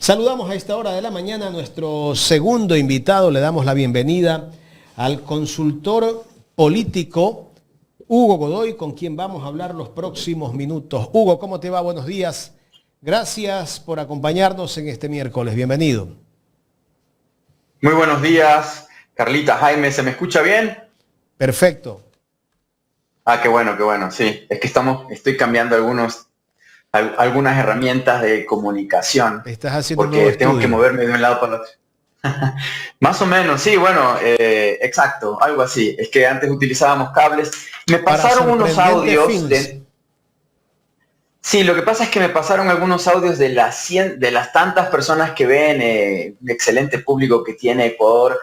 Saludamos a esta hora de la mañana a nuestro segundo invitado. Le damos la bienvenida al consultor político Hugo Godoy, con quien vamos a hablar los próximos minutos. Hugo, ¿cómo te va? Buenos días. Gracias por acompañarnos en este miércoles. Bienvenido. Muy buenos días, Carlita, Jaime. ¿Se me escucha bien? Perfecto. Ah, qué bueno, sí. Es que estoy cambiando algunas herramientas de comunicación. Estás haciendo un porque nuevo tengo estudio. que moverme de un lado para el otro. Más o menos, sí, bueno, exacto, algo así. Es que antes utilizábamos cables. Me pasaron unos audios Sí, lo que pasa es que me pasaron algunos audios de las tantas personas que ven el excelente público que tiene Ecuador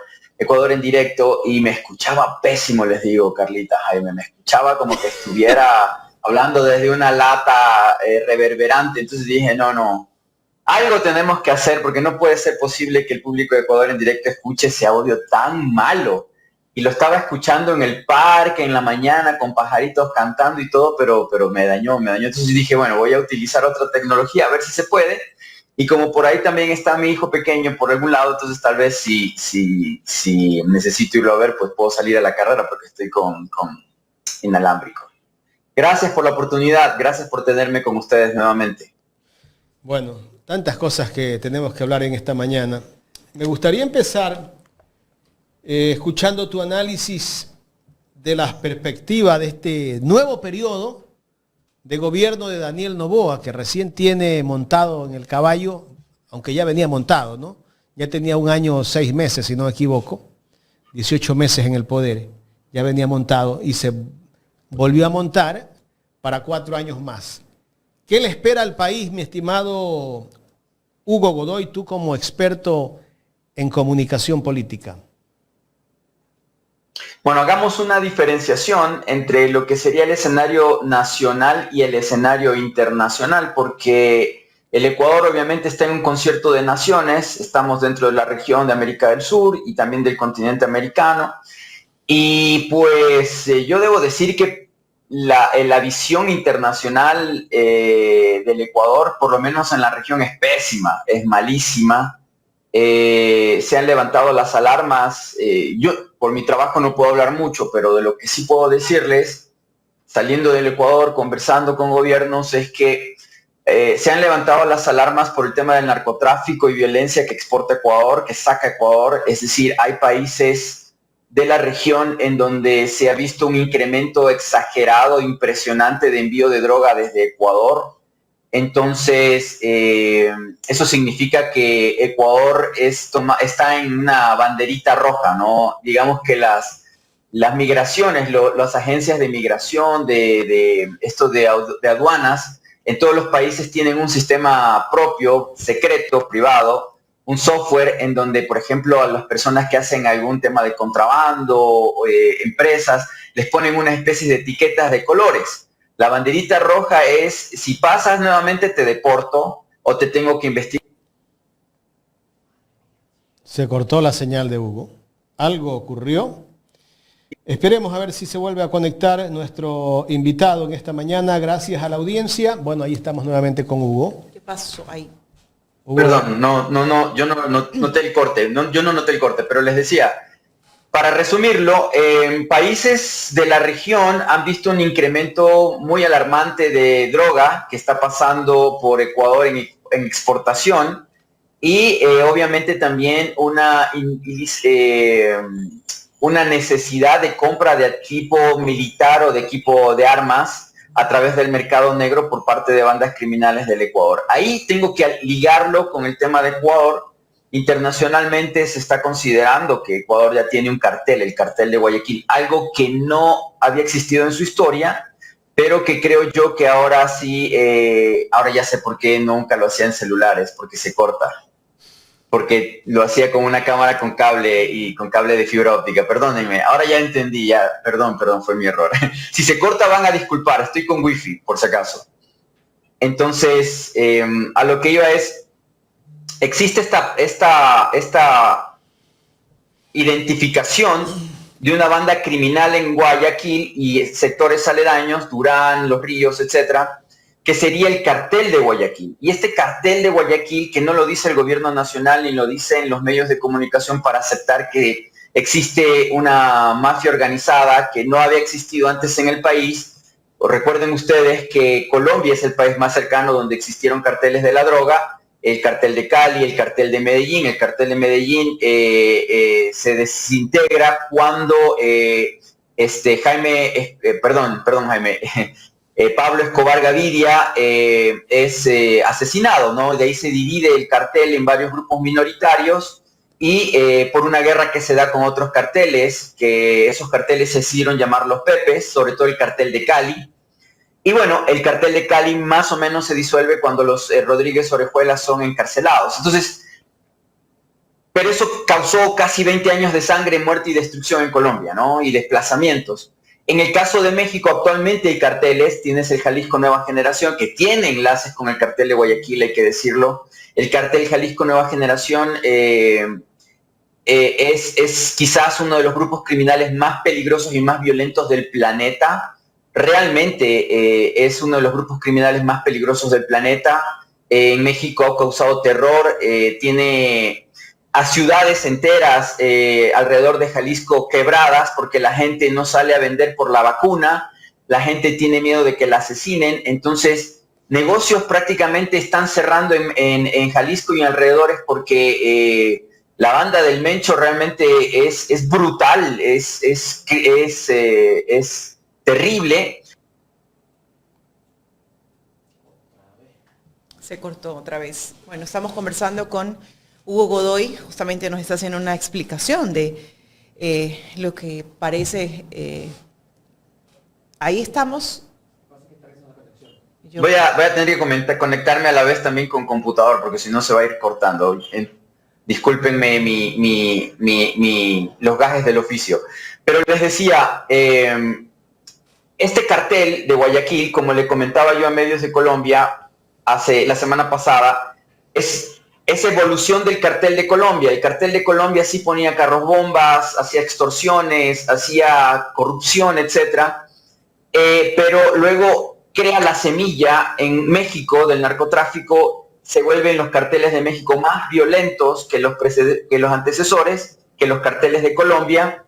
en directo, y me escuchaba pésimo, les digo, Carlita, Jaime, me escuchaba como que estuviera hablando desde una lata reverberante. Entonces dije, no, algo tenemos que hacer, porque no puede ser posible que el público de Ecuador en directo escuche ese audio tan malo. Y lo estaba escuchando en el parque, en la mañana, con pajaritos cantando y todo, pero me dañó. Entonces dije, bueno, voy a utilizar otra tecnología, a ver si se puede. Y como por ahí también está mi hijo pequeño por algún lado, entonces tal vez si necesito irlo a ver, pues puedo salir a la carrera, porque estoy con inalámbrico. Gracias por la oportunidad, gracias por tenerme con ustedes nuevamente. Bueno, tantas cosas que tenemos que hablar en esta mañana. Me gustaría empezar escuchando tu análisis de las perspectivas de este nuevo periodo de gobierno de Daniel Noboa, que recién tiene montado en el caballo, aunque ya venía montado, ¿no? Ya tenía 1 año, 6 meses, si no me equivoco, 18 meses en el poder, ya venía montado y se volvió a montar para 4 años más. ¿Qué le espera al país, mi estimado Hugo Godoy, tú como experto en comunicación política? Bueno, hagamos una diferenciación entre lo que sería el escenario nacional y el escenario internacional, porque el Ecuador obviamente está en un concierto de naciones, estamos dentro de la región de América del Sur y también del continente americano, y pues yo debo decir que la visión internacional del Ecuador, por lo menos en la región, es pésima, es malísima. Se han levantado las alarmas. Yo por mi trabajo no puedo hablar mucho, pero de lo que sí puedo decirles, saliendo del Ecuador, conversando con gobiernos, es que se han levantado las alarmas por el tema del narcotráfico y violencia que exporta Ecuador, que saca Ecuador. Es decir, hay países de la región en donde se ha visto un incremento exagerado, impresionante de envío de droga desde Ecuador. Entonces, eso significa que Ecuador está en una banderita roja, ¿no? Digamos que las migraciones, las agencias de migración, de aduanas, en todos los países tienen un sistema propio, secreto, privado, un software en donde, por ejemplo, a las personas que hacen algún tema de contrabando, empresas, les ponen una especie de etiquetas de colores. La banderita roja es, si pasas nuevamente te deporto o te tengo que investigar. Se cortó la señal de Hugo. Algo ocurrió. Esperemos a ver si se vuelve a conectar nuestro invitado en esta mañana. Gracias a la audiencia. Bueno, ahí estamos nuevamente con Hugo. ¿Qué pasó ahí? Hugo. Perdón, yo no noté el corte. Yo no noté el corte, pero les decía, para resumirlo, en países de la región han visto un incremento muy alarmante de droga que está pasando por Ecuador en exportación, y obviamente también una necesidad de compra de equipo militar o de equipo de armas a través del mercado negro por parte de bandas criminales del Ecuador. Ahí tengo que ligarlo con el tema de Ecuador. Internacionalmente se está considerando que Ecuador ya tiene un cartel, el cartel de Guayaquil, algo que no había existido en su historia, pero que creo yo que ahora sí, ahora ya sé por qué nunca lo hacía en celulares, porque se corta. Porque lo hacía con una cámara con cable y con cable de fibra óptica. Perdónenme, ahora ya entendí, ya, perdón, fue mi error. Si se corta van a disculpar, estoy con wifi, por si acaso. Entonces, a lo que iba es, existe esta identificación de una banda criminal en Guayaquil y sectores aledaños, Durán, Los Ríos, etcétera, que sería el cartel de Guayaquil. Y este cartel de Guayaquil, que no lo dice el gobierno nacional ni lo dicen los medios de comunicación para aceptar que existe una mafia organizada que no había existido antes en el país. Recuerden ustedes que Colombia es el país más cercano donde existieron carteles de la droga, el cartel de Cali, el cartel de Medellín. El cartel de Medellín se desintegra cuando Pablo Escobar Gaviria es asesinado, ¿no? De ahí se divide el cartel en varios grupos minoritarios y por una guerra que se da con otros carteles, que esos carteles se hicieron llamar los Pepes, sobre todo el cartel de Cali. Y bueno, el cartel de Cali más o menos se disuelve cuando los Rodríguez Orejuela son encarcelados. Entonces, pero eso causó casi 20 años de sangre, muerte y destrucción en Colombia, ¿no? Y desplazamientos. En el caso de México, actualmente hay carteles, tienes el Jalisco Nueva Generación, que tiene enlaces con el cartel de Guayaquil, hay que decirlo. El cartel Jalisco Nueva Generación es quizás uno de los grupos criminales más peligrosos y más violentos del planeta. Realmente es uno de los grupos criminales más peligrosos del planeta. En México ha causado terror, tiene a ciudades enteras alrededor de Jalisco quebradas porque la gente no sale a vender por la vacuna, la gente tiene miedo de que la asesinen, entonces negocios prácticamente están cerrando en Jalisco y en alrededores porque la banda del Mencho realmente es brutal, es terrible. Se cortó otra vez. Bueno, estamos conversando con Hugo Godoy, justamente nos está haciendo una explicación de lo que parece... ahí estamos. Voy a tener que conectarme a la vez también con computador, porque si no se va a ir cortando. Discúlpenme los gajes del oficio. Pero les decía, este cartel de Guayaquil, como le comentaba yo a medios de Colombia la semana pasada, es evolución del cartel de Colombia. El cartel de Colombia sí ponía carros bombas, hacía extorsiones, hacía corrupción, etcétera. Pero luego crea la semilla en México del narcotráfico, se vuelven los carteles de México más violentos que los antecesores, que los carteles de Colombia,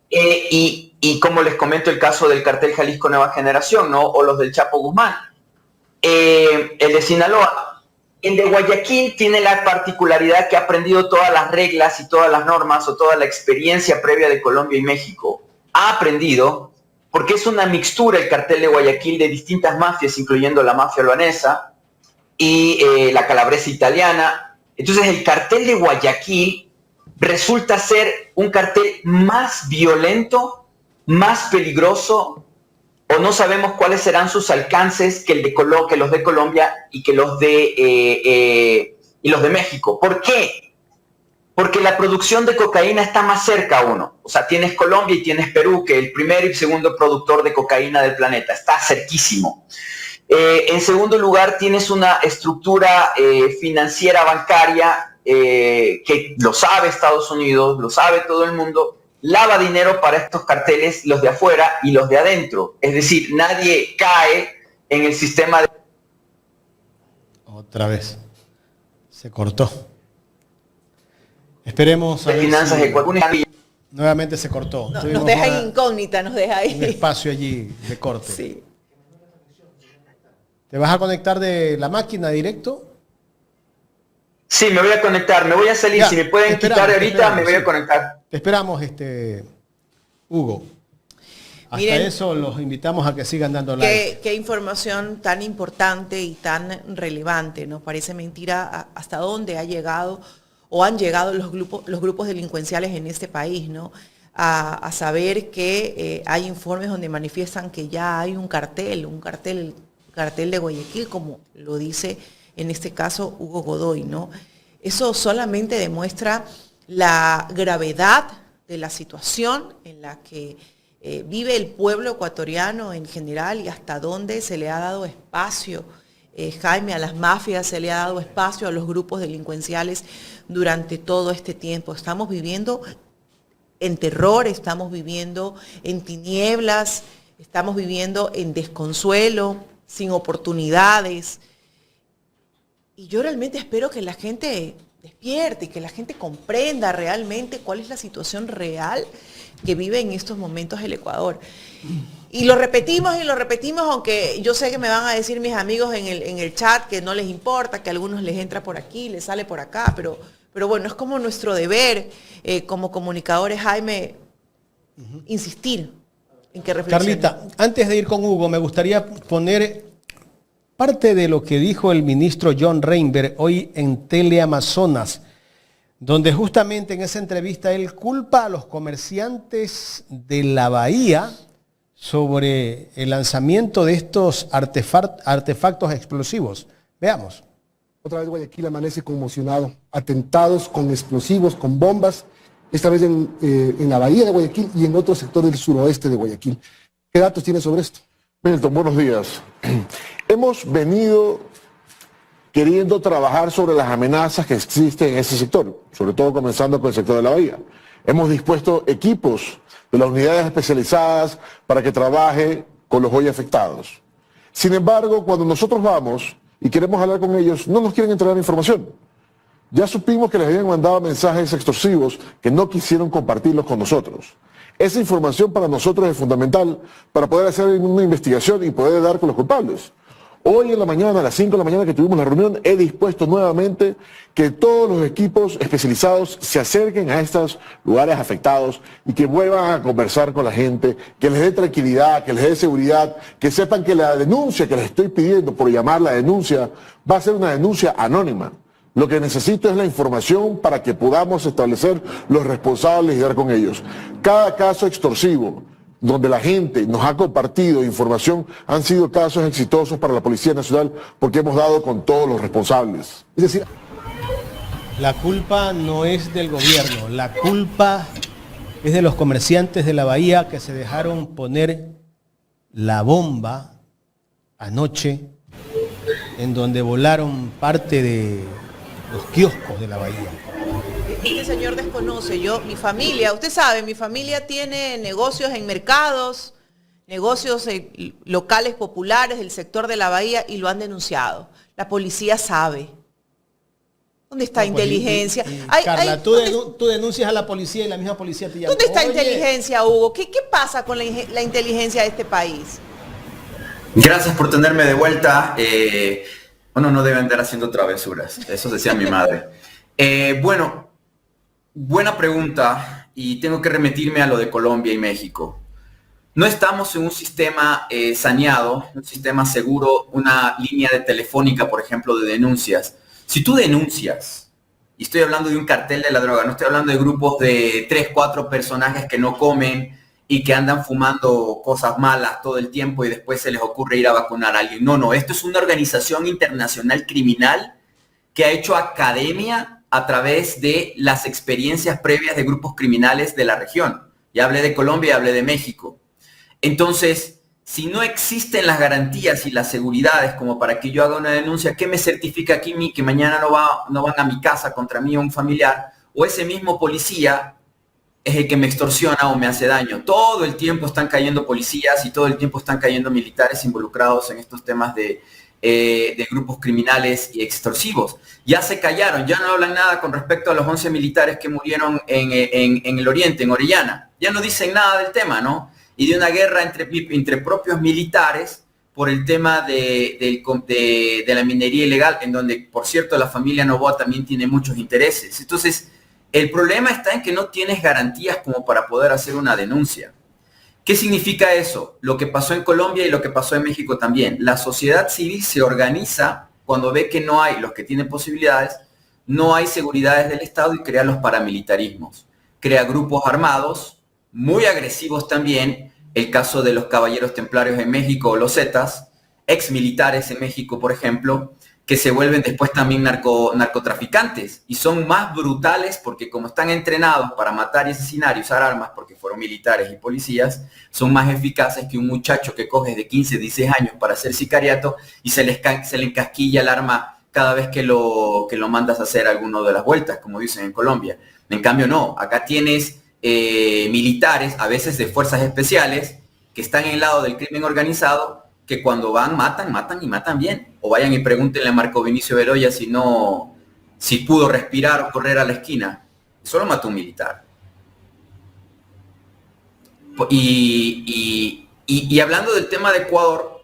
y como les comento el caso del cartel Jalisco Nueva Generación, ¿no? O los del Chapo Guzmán. El de Sinaloa. El de Guayaquil tiene la particularidad que ha aprendido todas las reglas y todas las normas o toda la experiencia previa de Colombia y México. Ha aprendido porque es una mixtura el cartel de Guayaquil de distintas mafias, incluyendo la mafia albanesa y la calabresa italiana. Entonces el cartel de Guayaquil resulta ser un cartel más violento, más peligroso, o no sabemos cuáles serán sus alcances que los de Colombia y que los de México. ¿Por qué? Porque la producción de cocaína está más cerca a uno. O sea, tienes Colombia y tienes Perú, que es el primero y segundo productor de cocaína del planeta. Está cerquísimo. En segundo lugar, tienes una estructura financiera bancaria que lo sabe Estados Unidos, lo sabe todo el mundo, lava dinero para estos carteles, los de afuera y los de adentro. Es decir, nadie cae en el sistema de... Otra vez. Se cortó. Esperemos a ver finanzas si nuevamente se cortó. No, nos deja ahí incógnita, nos deja ahí. Un espacio allí de corte. Sí. ¿Te vas a conectar de la máquina directo? Sí, me voy a conectar, me voy a salir. Ya, si me pueden quitar ahorita, me voy a conectar. Te esperamos, Hugo. Hasta Miren, eso los invitamos a que sigan dando like. Qué información tan importante y tan relevante, ¿no? Parece mentira hasta dónde ha llegado o han llegado los grupos delincuenciales en este país, ¿no? A saber que hay informes donde manifiestan que ya hay un cartel de Guayaquil, como lo dice en este caso Hugo Godoy, ¿no? Eso solamente demuestra la gravedad de la situación en la que vive el pueblo ecuatoriano en general y hasta dónde se le ha dado espacio, Jaime, a las mafias, se le ha dado espacio a los grupos delincuenciales durante todo este tiempo. Estamos viviendo en terror, estamos viviendo en tinieblas, estamos viviendo en desconsuelo, sin oportunidades. Y yo realmente espero que la gente despierte y que la gente comprenda realmente cuál es la situación real que vive en estos momentos el Ecuador. Y lo repetimos, aunque yo sé que me van a decir mis amigos en el chat que no les importa, que a algunos les entra por aquí, les sale por acá, pero bueno, es como nuestro deber como comunicadores, Jaime, insistir en que reflexionen. Carlita, antes de ir con Hugo, me gustaría poner parte de lo que dijo el ministro John Reinberg hoy en Teleamazonas, donde justamente en esa entrevista él culpa a los comerciantes de la bahía sobre el lanzamiento de estos artefactos explosivos. Veamos. Otra vez Guayaquil amanece conmocionado. Atentados con explosivos, con bombas, esta vez en la bahía de Guayaquil y en otro sector del suroeste de Guayaquil. ¿Qué datos tiene sobre esto? Milton, buenos días. Hemos venido queriendo trabajar sobre las amenazas que existen en ese sector, sobre todo comenzando con el sector de la bahía. Hemos dispuesto equipos de las unidades especializadas para que trabaje con los hoy afectados. Sin embargo, cuando nosotros vamos y queremos hablar con ellos, no nos quieren entregar información. Ya supimos que les habían mandado mensajes extorsivos que no quisieron compartirlos con nosotros. Esa información para nosotros es fundamental para poder hacer una investigación y poder dar con los culpables. Hoy en la mañana, a las 5 de la mañana que tuvimos la reunión, he dispuesto nuevamente que todos los equipos especializados se acerquen a estos lugares afectados y que vuelvan a conversar con la gente, que les dé tranquilidad, que les dé seguridad, que sepan que la denuncia que les estoy pidiendo por llamar la denuncia va a ser una denuncia anónima. Lo que necesito es la información para que podamos establecer los responsables y dar con ellos. Cada caso extorsivo donde la gente nos ha compartido información han sido casos exitosos para la Policía Nacional porque hemos dado con todos los responsables. Es decir, la culpa no es del gobierno, la culpa es de los comerciantes de la bahía que se dejaron poner la bomba anoche en donde volaron parte de los kioscos de la bahía. Este señor desconoce, mi familia, usted sabe, mi familia tiene negocios en mercados, negocios locales populares del sector de la bahía y lo han denunciado. La policía sabe. ¿Dónde está inteligencia? Carla, tú denuncias a la policía y la misma policía te llama. ¿Dónde está inteligencia, Hugo? ¿Qué pasa con la inteligencia de este país? Gracias por tenerme de vuelta. Uno no debe andar haciendo travesuras, eso decía mi madre. Bueno, buena pregunta y tengo que remitirme a lo de Colombia y México. No estamos en un sistema saneado, un sistema seguro, una línea de telefónica, por ejemplo, de denuncias. Si tú denuncias, y estoy hablando de un cartel de la droga, no estoy hablando de grupos de 3, 4 personajes que no comen y que andan fumando cosas malas todo el tiempo y después se les ocurre ir a vacunar a alguien. No, esto es una organización internacional criminal que ha hecho academia a través de las experiencias previas de grupos criminales de la región. Ya hablé de Colombia y hablé de México. Entonces, si no existen las garantías y las seguridades como para que yo haga una denuncia, ¿qué me certifica aquí que mañana no van a mi casa contra mí o un familiar? O ese mismo policía es el que me extorsiona o me hace daño. Todo el tiempo están cayendo policías y todo el tiempo están cayendo militares involucrados en estos temas de grupos criminales y extorsivos. Ya se callaron, ya no hablan nada con respecto a los 11 militares que murieron en el oriente, en Orellana. Ya no dicen nada del tema, ¿no? Y de una guerra entre propios militares por el tema de la minería ilegal, en donde, por cierto, la familia Noboa también tiene muchos intereses. Entonces, el problema está en que no tienes garantías como para poder hacer una denuncia. ¿Qué significa eso? Lo que pasó en Colombia y lo que pasó en México también. La sociedad civil se organiza cuando ve que no hay, los que tienen posibilidades, no hay seguridades del Estado y crea los paramilitarismos. Crea grupos armados, muy agresivos también, el caso de los caballeros templarios en México o los Zetas, ex militares en México, por ejemplo, que se vuelven después también narcotraficantes y son más brutales porque como están entrenados para matar y asesinar y usar armas porque fueron militares y policías, son más eficaces que un muchacho que coges de 15, 16 años para hacer sicariato y se le encasquilla el arma cada vez que lo mandas a hacer alguno de las vueltas, como dicen en Colombia. En cambio no, acá tienes militares, a veces de fuerzas especiales, que están en el lado del crimen organizado que cuando van, matan y matan bien. O vayan y pregúntenle a Marco Vinicio Bedoya si pudo respirar o correr a la esquina. Solo mató un militar. Y hablando del tema de Ecuador,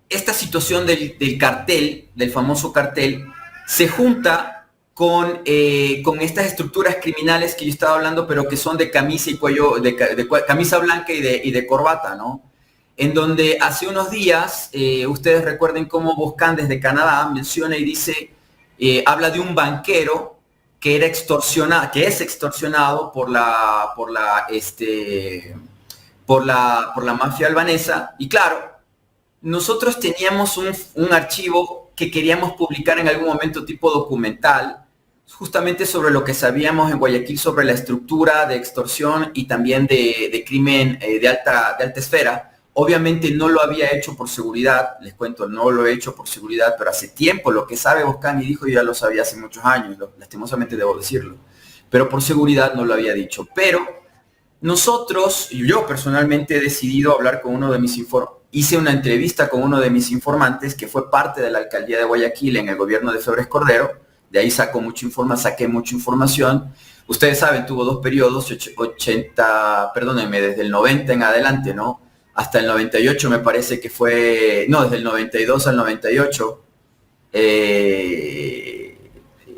esta situación del cartel, del famoso cartel, se junta con estas estructuras criminales que yo estaba hablando, pero que son de camisa y cuello, de camisa blanca y de corbata, ¿no? En donde hace unos días, ustedes recuerden cómo Boscan desde Canadá menciona y dice, habla de un banquero que era extorsionado, que es extorsionado por la mafia albanesa. Y claro, nosotros teníamos un archivo que queríamos publicar en algún momento tipo documental, justamente sobre lo que sabíamos en Guayaquil sobre la estructura de extorsión y también de crimen de alta esfera. Obviamente no lo había hecho por seguridad, les cuento, no lo he hecho por seguridad, pero hace tiempo lo que sabe Boscan y dijo, yo ya lo sabía hace muchos años, lastimosamente debo decirlo, pero por seguridad no lo había dicho. Pero nosotros, yo personalmente he decidido hablar con uno de mis hice una entrevista con uno de mis informantes que fue parte de la alcaldía de Guayaquil en el gobierno de Febres Cordero, de ahí saqué mucha información. Ustedes saben, tuvo 2 periodos, desde el 90 en adelante, ¿no? Hasta el 98 me parece que fue, no, desde el 92 al 98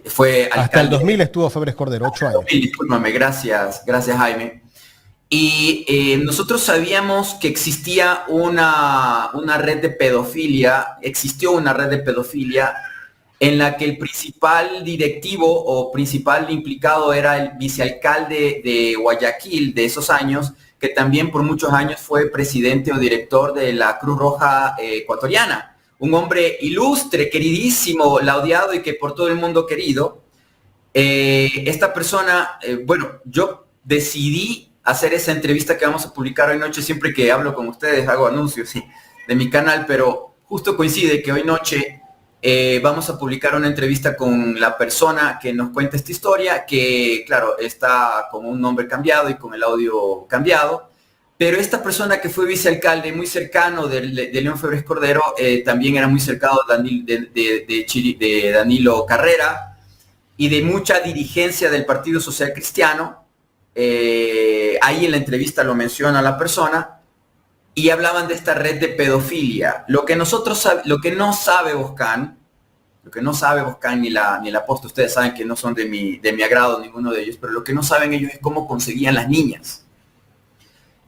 fue alcalde. Hasta el 2000 estuvo Febres Cordero, 8 años. Discúlpame, gracias Jaime. Y nosotros sabíamos que existía una red de pedofilia, existió una red de pedofilia en la que el principal directivo o principal implicado era el vicealcalde de Guayaquil de esos años, que también por muchos años fue presidente o director de la Cruz Roja ecuatoriana. Un hombre ilustre, queridísimo, laudeado y que por todo el mundo querido. Esta persona, yo decidí hacer esa entrevista que vamos a publicar hoy noche. Siempre que hablo con ustedes hago anuncios de mi canal, pero justo coincide que hoy noche vamos a publicar una entrevista con la persona que nos cuenta esta historia, que claro, está con un nombre cambiado y con el audio cambiado, pero esta persona que fue vicealcalde muy cercano de León Febres Cordero, también era muy cercano de Danilo Carrera y de mucha dirigencia del Partido Social Cristiano. Ahí en la entrevista lo menciona la persona y hablaban de esta red de pedofilia. Lo que no sabe Boscan ni la posta, ustedes saben que no son de mi agrado ninguno de ellos, pero lo que no saben ellos es cómo conseguían las niñas.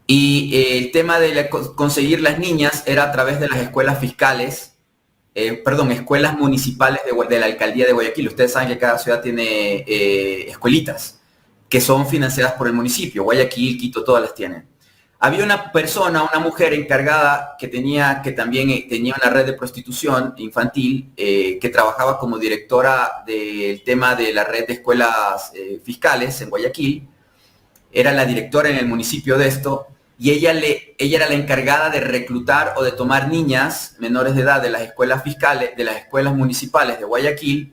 Y el tema de conseguir las niñas era a través de las escuelas fiscales, escuelas municipales de la alcaldía de Guayaquil. Ustedes saben que cada ciudad tiene escuelitas que son financiadas por el municipio. Guayaquil, Quito, todas las tienen. Había una mujer encargada que también tenía una red de prostitución infantil, que trabajaba como directora del tema de la red de escuelas fiscales en Guayaquil. Era la directora en el municipio de esto, y ella era la encargada de reclutar o de tomar niñas menores de edad de las escuelas fiscales, de las escuelas municipales de Guayaquil,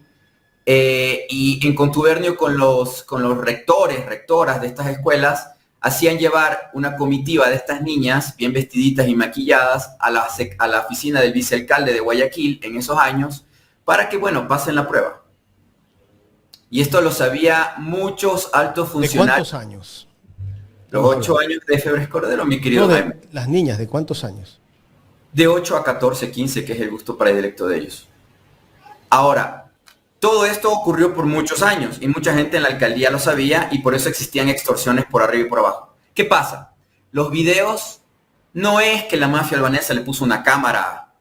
y en contubernio con los rectoras de estas escuelas, hacían llevar una comitiva de estas niñas, bien vestiditas y maquilladas, a la oficina del vicealcalde de Guayaquil en esos años, para que, pasen la prueba. Y esto lo sabía muchos altos funcionarios. ¿De cuántos años? Los 8 años de Febres Cordero, mi querido Jaime. Las niñas, ¿de cuántos años? De 8 a 14, 15, que es el gusto predilecto de ellos. Ahora, todo esto ocurrió por muchos años y mucha gente en la alcaldía lo sabía, y por eso existían extorsiones por arriba y por abajo. ¿Qué pasa? Los videos, no es que la mafia albanesa le puso una cámara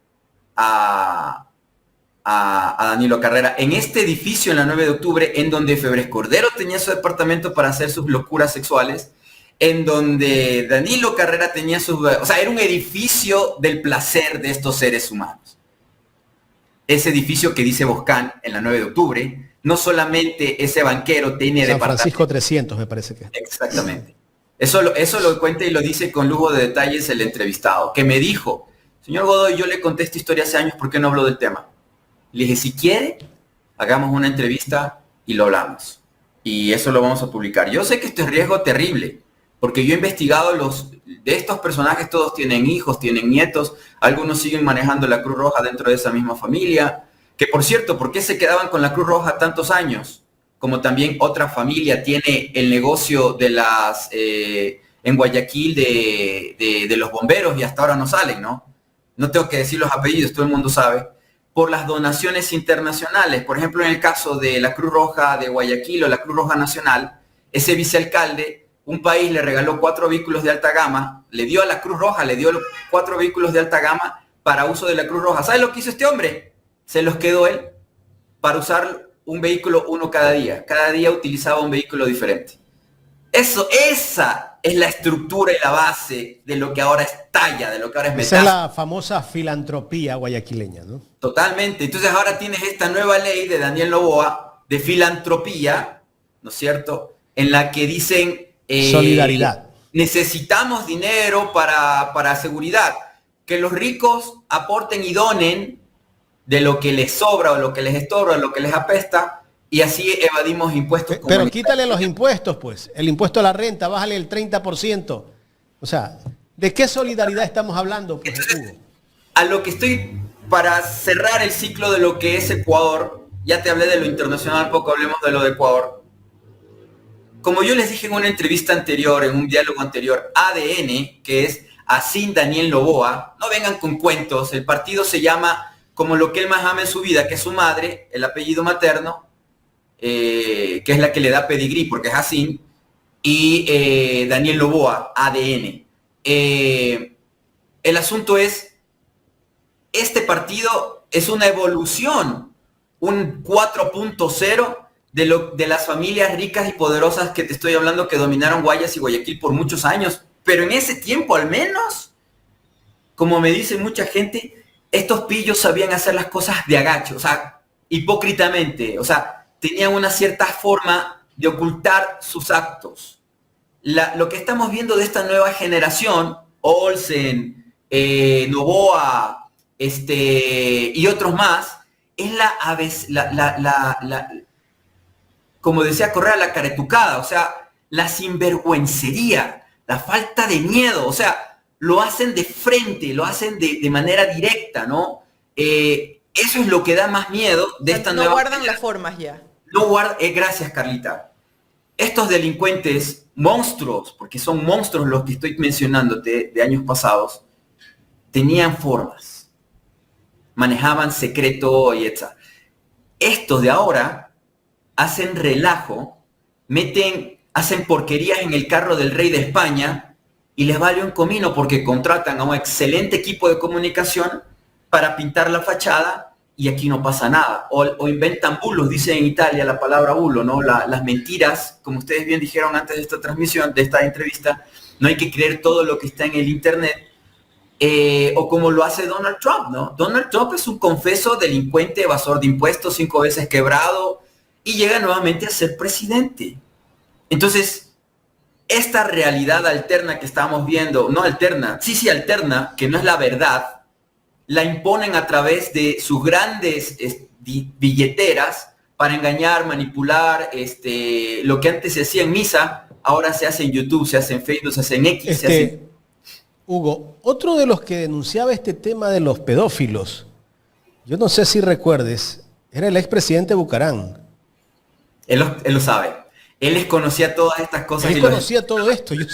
a Danilo Carrera en este edificio en la 9 de octubre, en donde Febres Cordero tenía su departamento para hacer sus locuras sexuales, en donde Danilo Carrera tenía era un edificio del placer de estos seres humanos. Ese edificio que dice Boscan en la 9 de octubre, no solamente ese banquero tiene San Francisco 300, me parece que. Exactamente. Eso lo cuenta y lo dice con lujo de detalles el entrevistado, que me dijo, señor Godoy, yo le conté esta historia hace años, ¿por qué no habló del tema? Le dije, si quiere, hagamos una entrevista y lo hablamos. Y eso lo vamos a publicar. Yo sé que esto es riesgo terrible, porque yo he investigado De estos personajes todos tienen hijos, tienen nietos, algunos siguen manejando la Cruz Roja dentro de esa misma familia. Que por cierto, ¿por qué se quedaban con la Cruz Roja tantos años? Como también otra familia tiene el negocio de las, en Guayaquil de los bomberos y hasta ahora no salen, ¿no? No tengo que decir los apellidos, todo el mundo sabe. Por las donaciones internacionales. Por ejemplo, en el caso de la Cruz Roja de Guayaquil o la Cruz Roja Nacional, ese vicealcalde, un país le regaló 4 vehículos de alta gama, le dio a la Cruz Roja, le dio 4 vehículos de alta gama para uso de la Cruz Roja. ¿Sabe lo que hizo este hombre? Se los quedó él para usar un vehículo uno cada día. Cada día utilizaba un vehículo diferente. Esa es la estructura y la base de lo que ahora es talla, de lo que ahora es metáfora. Esa es la famosa filantropía guayaquileña, ¿no? Totalmente. Entonces ahora tienes esta nueva ley de Daniel Noboa de filantropía, ¿no es cierto? En la que dicen... solidaridad. Necesitamos dinero para seguridad. Que los ricos aporten y donen de lo que les sobra o lo que les estorba, o lo que les apesta, y así evadimos impuestos. Pero quítale los impuestos, pues. El impuesto a la renta, bájale el 30%. O sea, ¿de qué solidaridad estamos hablando, pues, Hugo? A lo que estoy, para cerrar el ciclo de lo que es Ecuador, ya te hablé de lo internacional, poco hablemos de lo de Ecuador. Como yo les dije en una entrevista anterior, en un diálogo anterior, ADN, que es Asín Daniel Noboa, no vengan con cuentos, el partido se llama como lo que él más ama en su vida, que es su madre, el apellido materno, que es la que le da pedigrí porque es Asín, y Daniel Noboa, ADN. El asunto es, este partido es una evolución, un 4.0 de las familias ricas y poderosas que te estoy hablando que dominaron Guayas y Guayaquil por muchos años, pero en ese tiempo al menos, como me dice mucha gente, estos pillos sabían hacer las cosas de agacho, o sea, hipócritamente, o sea, tenían una cierta forma de ocultar sus actos. Lo que estamos viendo de esta nueva generación, Olsen, Noboa, y otros más, es como decía Correa, la caretucada, o sea, la sinvergüencería, la falta de miedo, o sea, lo hacen de frente, lo hacen de manera directa, ¿no? Eso es lo que da más miedo de esta nueva... No guardan las formas ya. No guardan, gracias Carlita. Estos delincuentes, monstruos, porque son monstruos los que estoy mencionándote de años pasados, tenían formas, manejaban secreto y etc. Estos de ahora hacen relajo, hacen porquerías en el carro del rey de España y les vale un comino porque contratan a un excelente equipo de comunicación para pintar la fachada y aquí no pasa nada. O inventan bulos, dicen en Italia la palabra bulo, ¿no? Las mentiras, como ustedes bien dijeron antes de esta transmisión, de esta entrevista, no hay que creer todo lo que está en el internet. O como lo hace Donald Trump, ¿no? Donald Trump es un confeso delincuente, evasor de impuestos, 5 veces quebrado, y llega nuevamente a ser presidente. Entonces, esta realidad alterna que estamos viendo, no alterna, sí alterna, que no es la verdad, la imponen a través de sus grandes billeteras para engañar, manipular, lo que antes se hacía en misa, ahora se hace en YouTube, se hace en Facebook, se hace en X, se hace... Hugo, otro de los que denunciaba este tema de los pedófilos, yo no sé si recuerdes, era el expresidente Bucarán. Él lo sabe. Él les conocía todas estas cosas. Él conocía todo esto. Yo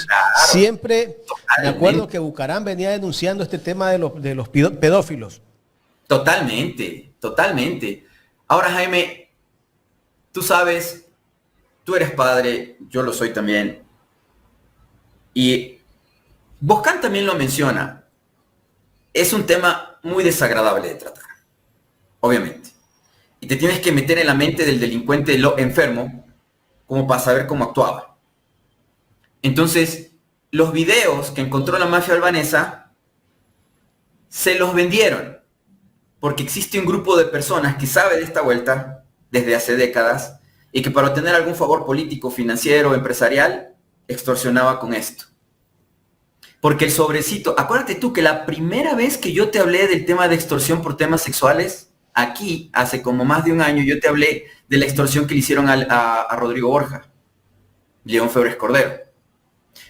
siempre me acuerdo que Bucarán venía denunciando este tema de los pedófilos. Totalmente, totalmente. Ahora, Jaime, tú sabes, tú eres padre, yo lo soy también. Y Boscan también lo menciona. Es un tema muy desagradable de tratar, obviamente. Y te tienes que meter en la mente del delincuente enfermo como para saber cómo actuaba. Entonces, los videos que encontró la mafia albanesa se los vendieron, porque existe un grupo de personas que sabe de esta vuelta desde hace décadas y que para obtener algún favor político, financiero, empresarial, extorsionaba con esto. Porque el sobrecito, acuérdate tú que la primera vez que yo te hablé del tema de extorsión por temas sexuales, aquí, hace como más de un año, yo te hablé de la extorsión que le hicieron a Rodrigo Borja, León Febres Cordero.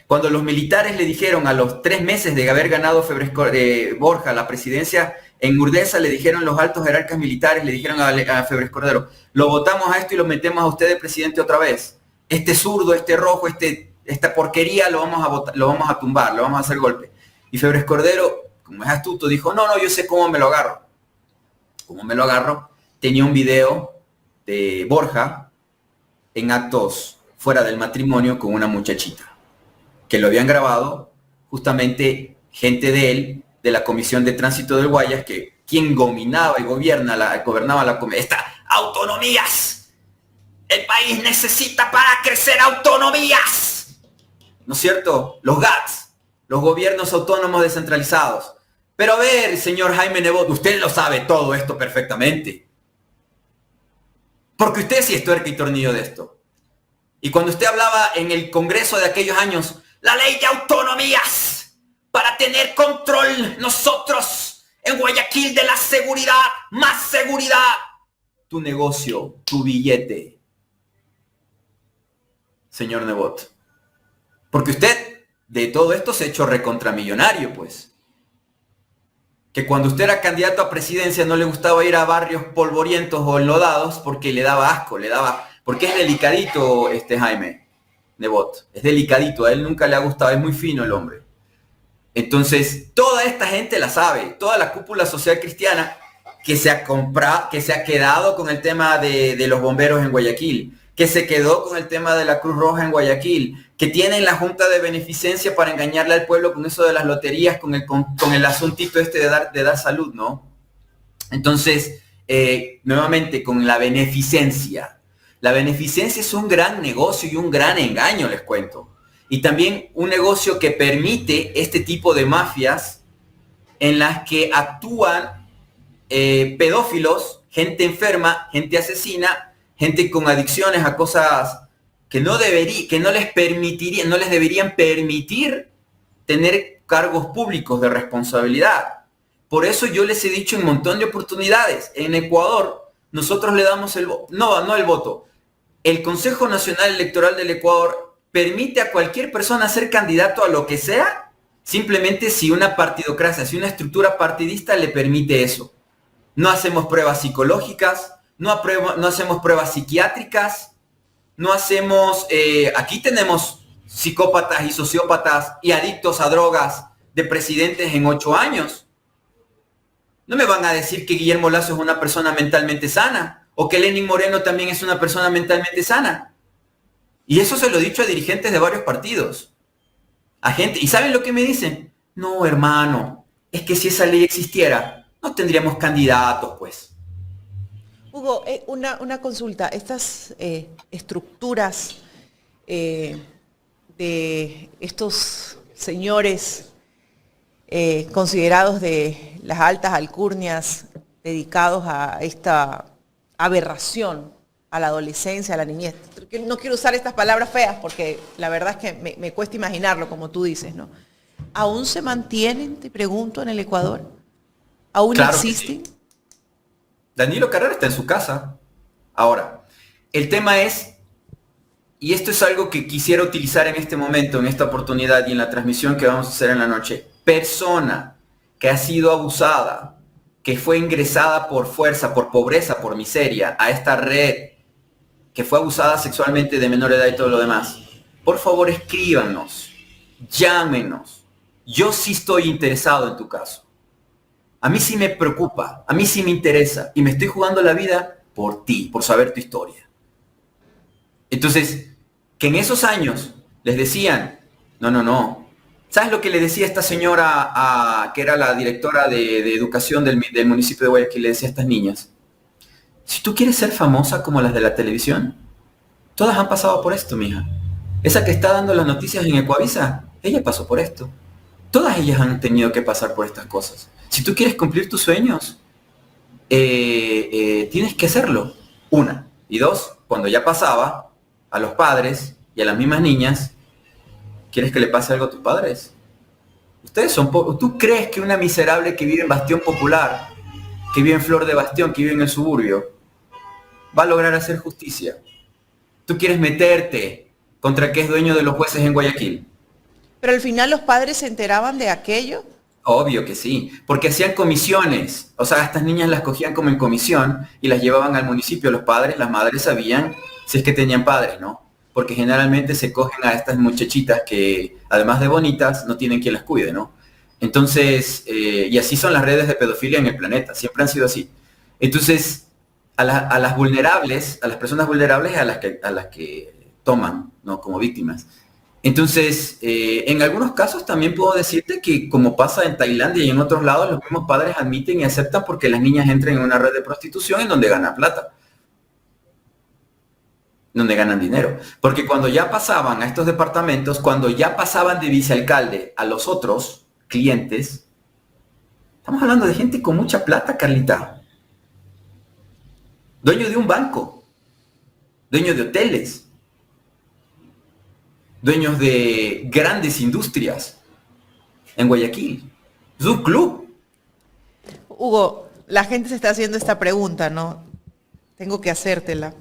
Cuando los militares le dijeron a los 3 meses de haber ganado Borja la presidencia, en Urdesa le dijeron los altos jerarcas militares, le dijeron a Febres Cordero, lo votamos a esto y lo metemos a usted de presidente otra vez. Este zurdo, este rojo, esta porquería lo vamos a tumbar, lo vamos a hacer golpe. Y Febres Cordero, como es astuto, dijo, no, yo sé cómo me lo agarro. ¿Cómo me lo agarro? Tenía un video de Borja en actos fuera del matrimonio con una muchachita, que lo habían grabado justamente gente de él, de la Comisión de Tránsito del Guayas, que quien gobernaba ¡Estas autonomías! El país necesita para crecer autonomías. ¿No es cierto? Los GATS, los gobiernos autónomos descentralizados. Pero a ver, señor Jaime Nebot, usted lo sabe todo esto perfectamente. Porque usted sí es tuerca y tornillo de esto. Y cuando usted hablaba en el Congreso de aquellos años, la ley de autonomías, para tener control nosotros en Guayaquil de la seguridad, más seguridad. Tu negocio, tu billete, señor Nebot. Porque usted de todo esto se ha hecho recontramillonario, pues. Que cuando usted era candidato a presidencia no le gustaba ir a barrios polvorientos o enlodados porque le daba asco, porque es delicadito Jaime Nebot, es delicadito, a él nunca le ha gustado, es muy fino el hombre. Entonces, toda esta gente la sabe, toda la cúpula social cristiana que se ha quedado con el tema de los bomberos en Guayaquil, que se quedó con el tema de la Cruz Roja en Guayaquil, que tienen la Junta de Beneficencia para engañarle al pueblo con eso de las loterías, con el asuntito de dar salud, ¿no? Entonces, nuevamente, con la beneficencia. La beneficencia es un gran negocio y un gran engaño, les cuento. Y también un negocio que permite este tipo de mafias en las que actúan pedófilos, gente enferma, gente asesina, gente con adicciones a cosas que no les deberían permitir tener cargos públicos de responsabilidad. Por eso yo les he dicho en un montón de oportunidades, en Ecuador nosotros le damos el voto. El Consejo Nacional Electoral del Ecuador permite a cualquier persona ser candidato a lo que sea, simplemente si una partidocracia, si una estructura partidista le permite eso. No hacemos pruebas psicológicas, no hacemos pruebas psiquiátricas, no hacemos... aquí tenemos psicópatas y sociópatas y adictos a drogas de presidentes en 8 años. No me van a decir que Guillermo Lasso es una persona mentalmente sana o que Lenín Moreno también es una persona mentalmente sana. Y eso se lo he dicho a dirigentes de varios partidos. A gente, ¿y saben lo que me dicen? No, hermano, es que si esa ley existiera, no tendríamos candidatos, pues. Hugo, una consulta. Estas estructuras de estos señores considerados de las altas alcurnias dedicados a esta aberración a la adolescencia, a la niñez. No quiero usar estas palabras feas porque la verdad es que me cuesta imaginarlo, como tú dices, ¿no? ¿Aún se mantienen, te pregunto, en el Ecuador? ¿Aún claro existen? Sí. Danilo Carrera está en su casa. Ahora, el tema es, y esto es algo que quisiera utilizar en este momento, en esta oportunidad y en la transmisión que vamos a hacer en la noche. Persona que ha sido abusada, que fue ingresada por fuerza, por pobreza, por miseria, a esta red, que fue abusada sexualmente de menor edad y todo lo demás, por favor escríbanos, llámenos. Yo sí estoy interesado en tu caso. A mí sí me preocupa, a mí sí me interesa y me estoy jugando la vida por ti, por saber tu historia. Entonces, que en esos años les decían, no. ¿Sabes lo que le decía esta señora, que era la directora de educación del municipio de Guayaquil? Le decía a estas niñas, si tú quieres ser famosa como las de la televisión, todas han pasado por esto, mija. Esa que está dando las noticias en Ecuavisa, ella pasó por esto. Todas ellas han tenido que pasar por estas cosas. Si tú quieres cumplir tus sueños, tienes que hacerlo. 1. Y 2, cuando ya pasaba, a los padres y a las mismas niñas, ¿quieres que le pase algo a tus padres? Ustedes son ¿Tú crees que una miserable que vive en Bastión Popular, que vive en Flor de Bastión, que vive en el suburbio, va a lograr hacer justicia? ¿Tú quieres meterte contra el que es dueño de los jueces en Guayaquil? Pero al final los padres se enteraban de aquello. Obvio que sí, porque hacían comisiones, o sea, a estas niñas las cogían como en comisión y las llevaban al municipio. Los padres, las madres sabían si es que tenían padres, ¿no? Porque generalmente se cogen a estas muchachitas que, además de bonitas, no tienen quien las cuide, ¿no? Entonces, y así son las redes de pedofilia en el planeta, siempre han sido así. Entonces, a las vulnerables, a las personas vulnerables, a las que toman, ¿no? Como víctimas. Entonces, en algunos casos también puedo decirte que, como pasa en Tailandia y en otros lados, los mismos padres admiten y aceptan porque las niñas entran en una red de prostitución en donde ganan plata, donde ganan dinero. Porque cuando ya pasaban a estos departamentos, cuando ya pasaban de vicealcalde a los otros clientes, estamos hablando de gente con mucha plata, Carlita. Dueño de un banco, dueño de hoteles, dueños de grandes industrias en Guayaquil. Es un club. Hugo, la gente se está haciendo esta pregunta, ¿no? Tengo que hacértela.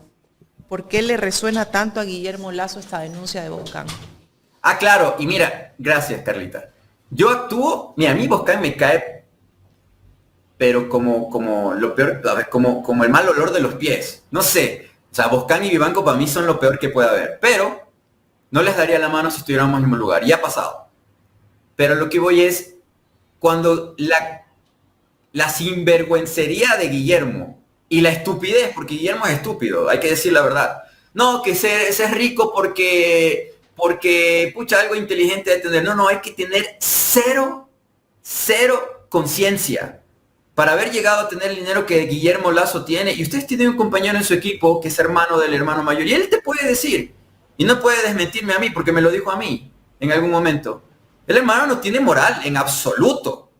¿Por qué le resuena tanto a Guillermo Lasso esta denuncia de Boscán? Ah, claro, y mira, gracias, Carlita. Yo actúo, mira, a mí Boscán me cae, pero como lo peor, a ver, como el mal olor de los pies. No sé, o sea, Boscán y Vivanco para mí son lo peor que puede haber, pero no les daría la mano si estuviéramos en el mismo lugar, ya ha pasado. Pero lo que voy es, cuando la sinvergüencería de Guillermo y la estupidez, porque Guillermo es estúpido, hay que decir la verdad. No, que se es rico porque, pucha, algo inteligente de tener. No, hay que tener cero conciencia para haber llegado a tener el dinero que Guillermo Lasso tiene. Y ustedes tienen un compañero en su equipo que es hermano del hermano mayor, y él te puede decir, y no puede desmentirme a mí, porque me lo dijo a mí en algún momento. El hermano no tiene moral en absoluto.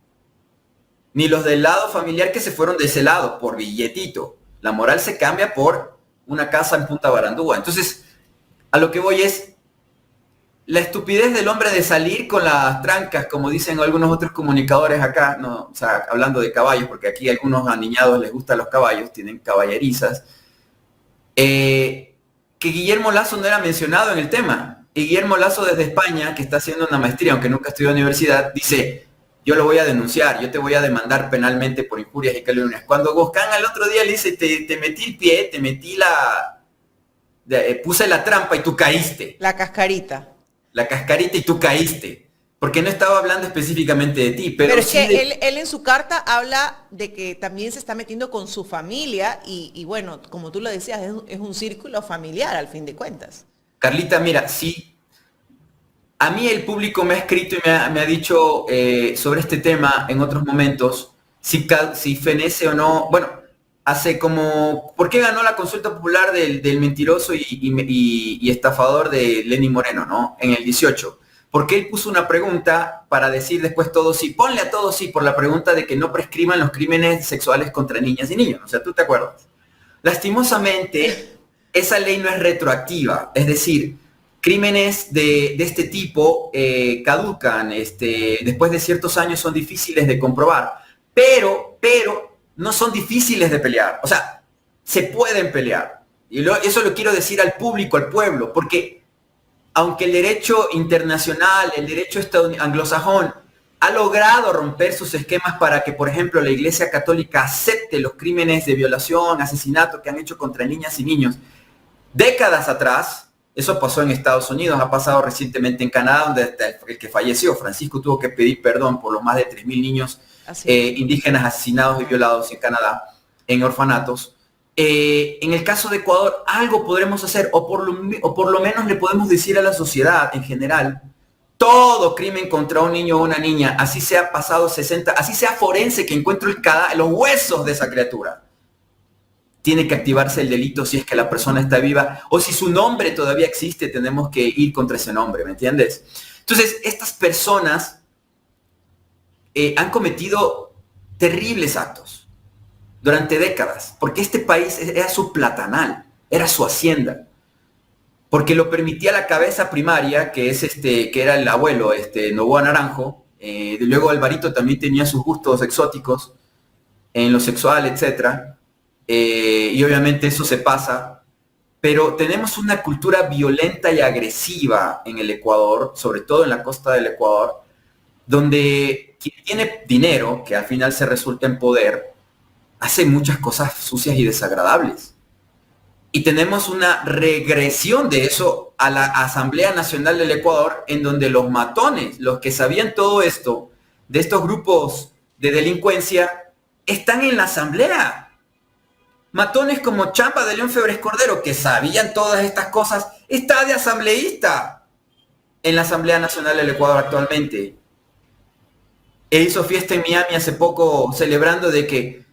Ni los del lado familiar que se fueron de ese lado, por billetito. La moral se cambia por una casa en Punta Barandúa. Entonces, a lo que voy es la estupidez del hombre de salir con las trancas, como dicen algunos otros comunicadores acá, ¿no? O sea, hablando de caballos, porque aquí a algunos aniñados les gustan los caballos, tienen caballerizas. Que Guillermo Lasso no era mencionado en el tema. Y Guillermo Lasso desde España, que está haciendo una maestría, aunque nunca estudió en universidad, dice, yo lo voy a denunciar, yo te voy a demandar penalmente por injurias y calumnias. Cuando Boscán al otro día le dice, te metí el pie, te metí puse la trampa y tú caíste. La cascarita. La cascarita y tú caíste. Porque no estaba hablando específicamente de ti, pero es sí que él en su carta habla de que también se está metiendo con su familia y bueno, como tú lo decías, es un círculo familiar al fin de cuentas. Carlita, mira, sí, a mí el público me ha escrito y me ha dicho sobre este tema en otros momentos, si fenece o no, bueno, hace como, ¿por qué ganó la consulta popular del mentiroso y estafador de Lenín Moreno, ¿no? En el 18. Porque él puso una pregunta para decir después todo sí, ponle a todo sí por la pregunta de que no prescriban los crímenes sexuales contra niñas y niños. O sea, ¿tú te acuerdas? Lastimosamente, esa ley no es retroactiva. Es decir, crímenes de este tipo caducan, después de ciertos años son difíciles de comprobar, pero no son difíciles de pelear. O sea, se pueden pelear. Y eso lo quiero decir al público, al pueblo, porque aunque el derecho internacional, el derecho anglosajón, ha logrado romper sus esquemas para que, por ejemplo, la Iglesia Católica acepte los crímenes de violación, asesinato que han hecho contra niñas y niños, décadas atrás, eso pasó en Estados Unidos, ha pasado recientemente en Canadá, donde el que falleció, Francisco, tuvo que pedir perdón por los más de 3.000 niños indígenas asesinados y violados en Canadá, en orfanatos. En el caso de Ecuador, algo podremos hacer, o por lo menos le podemos decir a la sociedad en general, todo crimen contra un niño o una niña, así sea pasado 60, así sea forense que encuentre los huesos de esa criatura, tiene que activarse el delito si es que la persona está viva, o si su nombre todavía existe, tenemos que ir contra ese nombre, ¿me entiendes? Entonces, estas personas han cometido terribles actos durante décadas, porque este país era su platanal, era su hacienda, porque lo permitía la cabeza primaria, que es que era el abuelo, Novoa Naranjo. Luego Alvarito también tenía sus gustos exóticos en lo sexual, etc. Y obviamente eso se pasa, pero tenemos una cultura violenta y agresiva en el Ecuador, sobre todo en la costa del Ecuador, donde quien tiene dinero, que al final se resulta en poder, hace muchas cosas sucias y desagradables. Y tenemos una regresión de eso a la Asamblea Nacional del Ecuador, en donde los matones, los que sabían todo esto, de estos grupos de delincuencia, están en la Asamblea. Matones como Champa de León Febres Cordero, que sabían todas estas cosas, está de asambleísta en la Asamblea Nacional del Ecuador actualmente. E hizo fiesta en Miami hace poco celebrando de que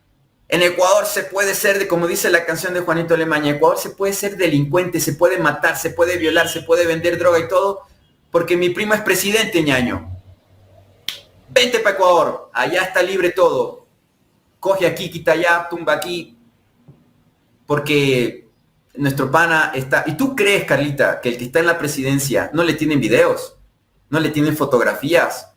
en Ecuador se puede ser, como dice la canción de Juanito Alemán, en Ecuador se puede ser delincuente, se puede matar, se puede violar, se puede vender droga y todo, porque mi primo es presidente, ñaño. Vente para Ecuador, allá está libre todo. Coge aquí, quita allá, tumba aquí, porque nuestro pana está... ¿Y tú crees, Carlita, que el que está en la presidencia no le tienen videos? ¿No le tienen fotografías?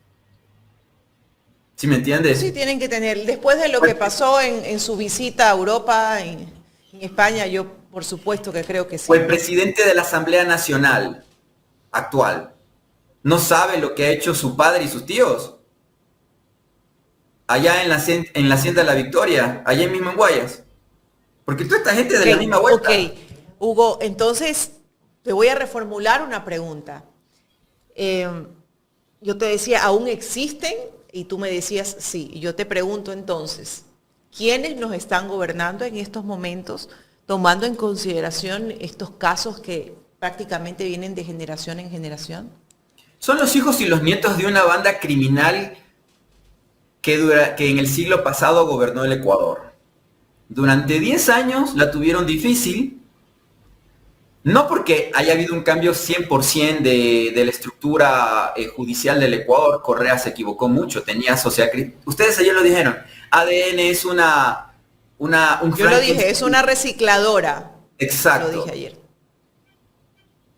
¿Sí me entiendes? Sí, tienen que tener. Después de lo que pasó en su visita a Europa, en España, yo por supuesto que creo que sí. O el presidente de la Asamblea Nacional actual no sabe lo que ha hecho su padre y sus tíos. Allá en la Hacienda de la Victoria, allá mismo en Guayas. Porque toda esta gente de la misma vuelta. Ok, Hugo, entonces te voy a reformular una pregunta. Yo te decía, ¿aún existen? Y tú me decías, sí. Y yo te pregunto entonces, ¿quiénes nos están gobernando en estos momentos, tomando en consideración estos casos que prácticamente vienen de generación en generación? Son los hijos y los nietos de una banda criminal que en el siglo pasado gobernó el Ecuador. Durante 10 años la tuvieron difícil, no porque haya habido un cambio 100% de la estructura judicial del Ecuador. Correa se equivocó mucho, tenía sociedad... Ustedes ayer lo dijeron, ADN es un Yo lo dije, es una recicladora. Exacto. Lo dije ayer.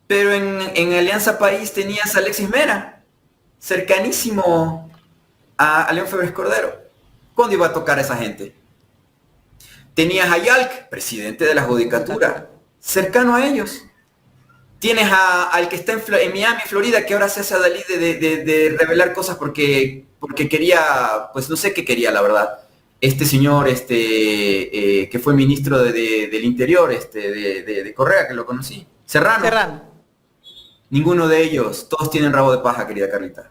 Pero en Alianza País tenías a Alexis Mera, cercanísimo a León Febres Cordero. ¿Cuándo iba a tocar a esa gente? Tenías a Yalc, presidente de la Judicatura, cercano a ellos. Tienes al que está en Miami, Florida, que ahora se hace a Dalí de revelar cosas porque quería, pues no sé qué quería, la verdad. Este señor, que fue ministro del Interior, de Correa, que lo conocí. Serrano. Ninguno de ellos. Todos tienen rabo de paja, querida Carlita.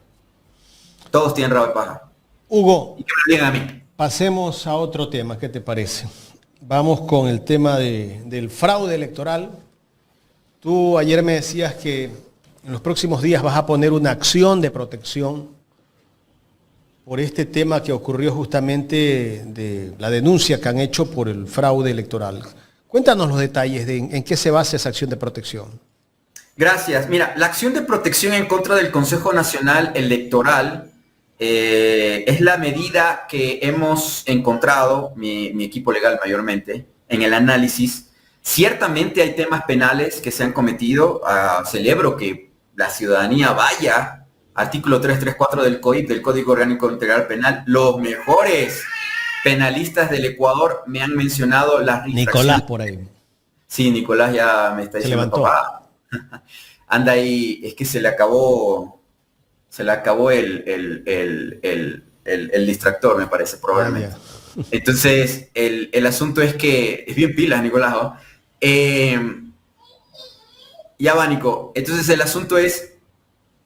Todos tienen rabo de paja. Hugo, y que me lo digan a mí. Pasemos a otro tema, ¿qué te parece? Vamos con el tema del fraude electoral. Tú ayer me decías que en los próximos días vas a poner una acción de protección por este tema que ocurrió justamente de la denuncia que han hecho por el fraude electoral. Cuéntanos los detalles de en qué se basa esa acción de protección. Gracias. Mira, la acción de protección en contra del Consejo Nacional Electoral es la medida que hemos encontrado, mi equipo legal mayormente, en el análisis. Ciertamente hay temas penales que se han cometido. Celebro que la ciudadanía vaya, artículo 334 del COIP, del Código Orgánico Integral Penal. Los mejores penalistas del Ecuador me han mencionado las infracciones. Nicolás por ahí. Sí, Nicolás ya me está diciendo, papá, anda ahí, es que se le acabó el distractor, me parece, probablemente. Entonces, el asunto es que es bien pilas, Nicolás, ¿no? Ya va, Nico. Entonces, el asunto es,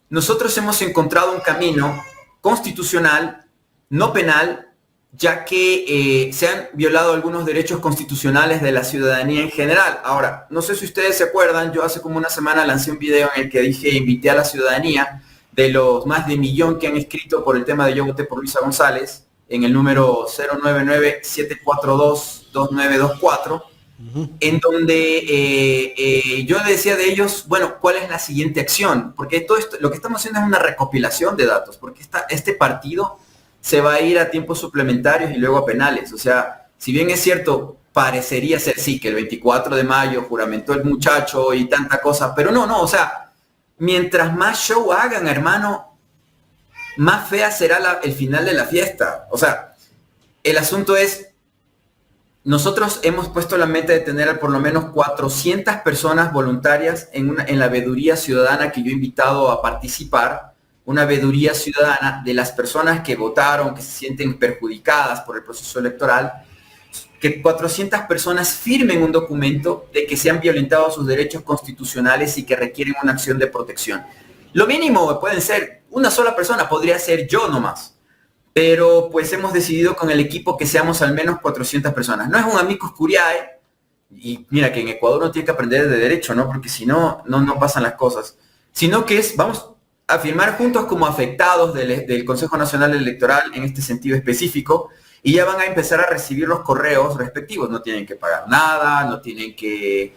nosotros hemos encontrado un camino constitucional, no penal, ya que se han violado algunos derechos constitucionales de la ciudadanía en general. Ahora, no sé si ustedes se acuerdan, yo hace como una semana lancé un video en el que invité a la ciudadanía de los más de 1 millón que han escrito por el tema de Yo voté por Luisa González, en el número 099-742-2924, en donde yo decía de ellos, bueno, ¿cuál es la siguiente acción? Porque todo esto, lo que estamos haciendo es una recopilación de datos, porque este partido se va a ir a tiempos suplementarios y luego a penales. O sea, si bien es cierto, parecería ser sí, que el 24 de mayo juramentó el muchacho y tanta cosa, pero no, o sea, mientras más show hagan, hermano, más fea será el final de la fiesta. O sea, el asunto es, nosotros hemos puesto la meta de tener por lo menos 400 personas voluntarias en la veeduría ciudadana que yo he invitado a participar, una veeduría ciudadana de las personas que votaron, que se sienten perjudicadas por el proceso electoral, que 400 personas firmen un documento de que se han violentado sus derechos constitucionales y que requieren una acción de protección. Lo mínimo pueden ser una sola persona, podría ser yo nomás. Pero pues hemos decidido con el equipo que seamos al menos 400 personas. No es un amicus curiae, y mira que en Ecuador uno tiene que aprender de derecho, ¿no? Porque si no, no pasan las cosas. Sino que vamos a firmar juntos como afectados del Consejo Nacional Electoral en este sentido específico, y ya van a empezar a recibir los correos respectivos. No tienen que pagar nada, no tienen que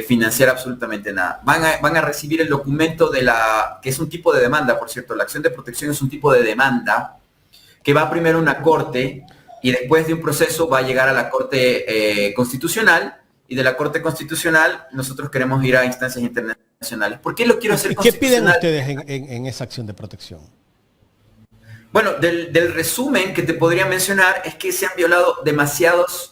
financiar absolutamente nada. Van a recibir el documento que es un tipo de demanda, por cierto. La acción de protección es un tipo de demanda que va primero a una corte y después de un proceso va a llegar a la Corte Constitucional, y de la Corte Constitucional nosotros queremos ir a instancias internacionales. ¿Por qué lo quiero hacer constitucional? ¿Qué piden ustedes en esa acción de protección? Bueno, del resumen que te podría mencionar es que se han violado demasiados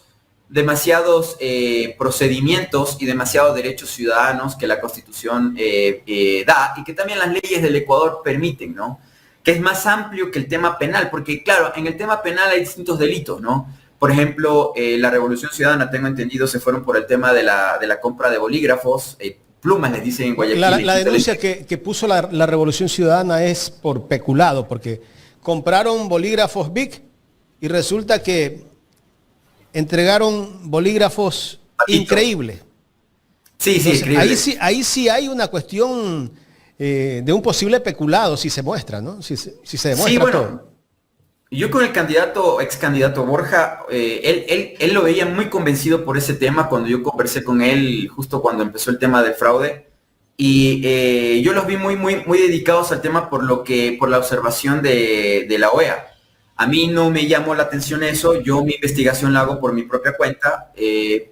procedimientos y demasiados derechos ciudadanos que la Constitución da, y que también las leyes del Ecuador permiten, ¿no? Que es más amplio que el tema penal, porque claro, en el tema penal hay distintos delitos, ¿no? Por ejemplo, la Revolución Ciudadana, tengo entendido, se fueron por el tema de la compra de bolígrafos, plumas les dicen en Guayaquil. La denuncia que puso la Revolución Ciudadana es por peculado, porque compraron bolígrafos BIC y resulta que entregaron bolígrafos increíbles. Sí, Entonces, increíble. ahí sí hay una cuestión de un posible peculado, si se muestra, ¿no? Si se demuestra sí, bueno, todo. Yo con el ex candidato Borja, él lo veía muy convencido por ese tema cuando yo conversé con él justo cuando empezó el tema del fraude, y yo los vi muy dedicados al tema por la observación de la OEA. A mí no me llamó la atención eso, yo mi investigación la hago por mi propia cuenta,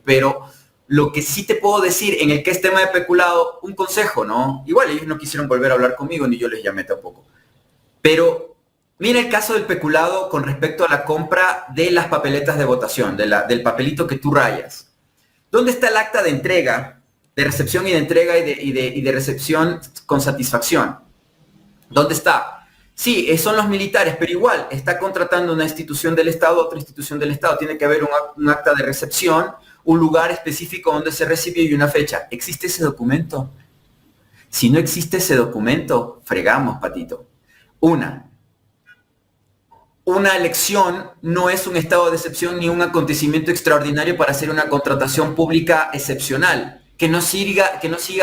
pero lo que sí te puedo decir en el que es tema de peculado, un consejo, ¿no? Igual ellos no quisieron volver a hablar conmigo, ni yo les llamé tampoco. Pero mira el caso del peculado con respecto a la compra de las papeletas de votación, del papelito que tú rayas. ¿Dónde está el acta de entrega, de recepción y de entrega y de recepción con satisfacción? ¿Dónde está? Sí, son los militares, pero igual está contratando una institución del Estado, otra institución del Estado. Tiene que haber un acta de recepción, un lugar específico donde se recibe y una fecha. ¿Existe ese documento? Si no existe ese documento, fregamos, patito. Una elección no es un estado de excepción ni un acontecimiento extraordinario para hacer una contratación pública excepcional, que no siga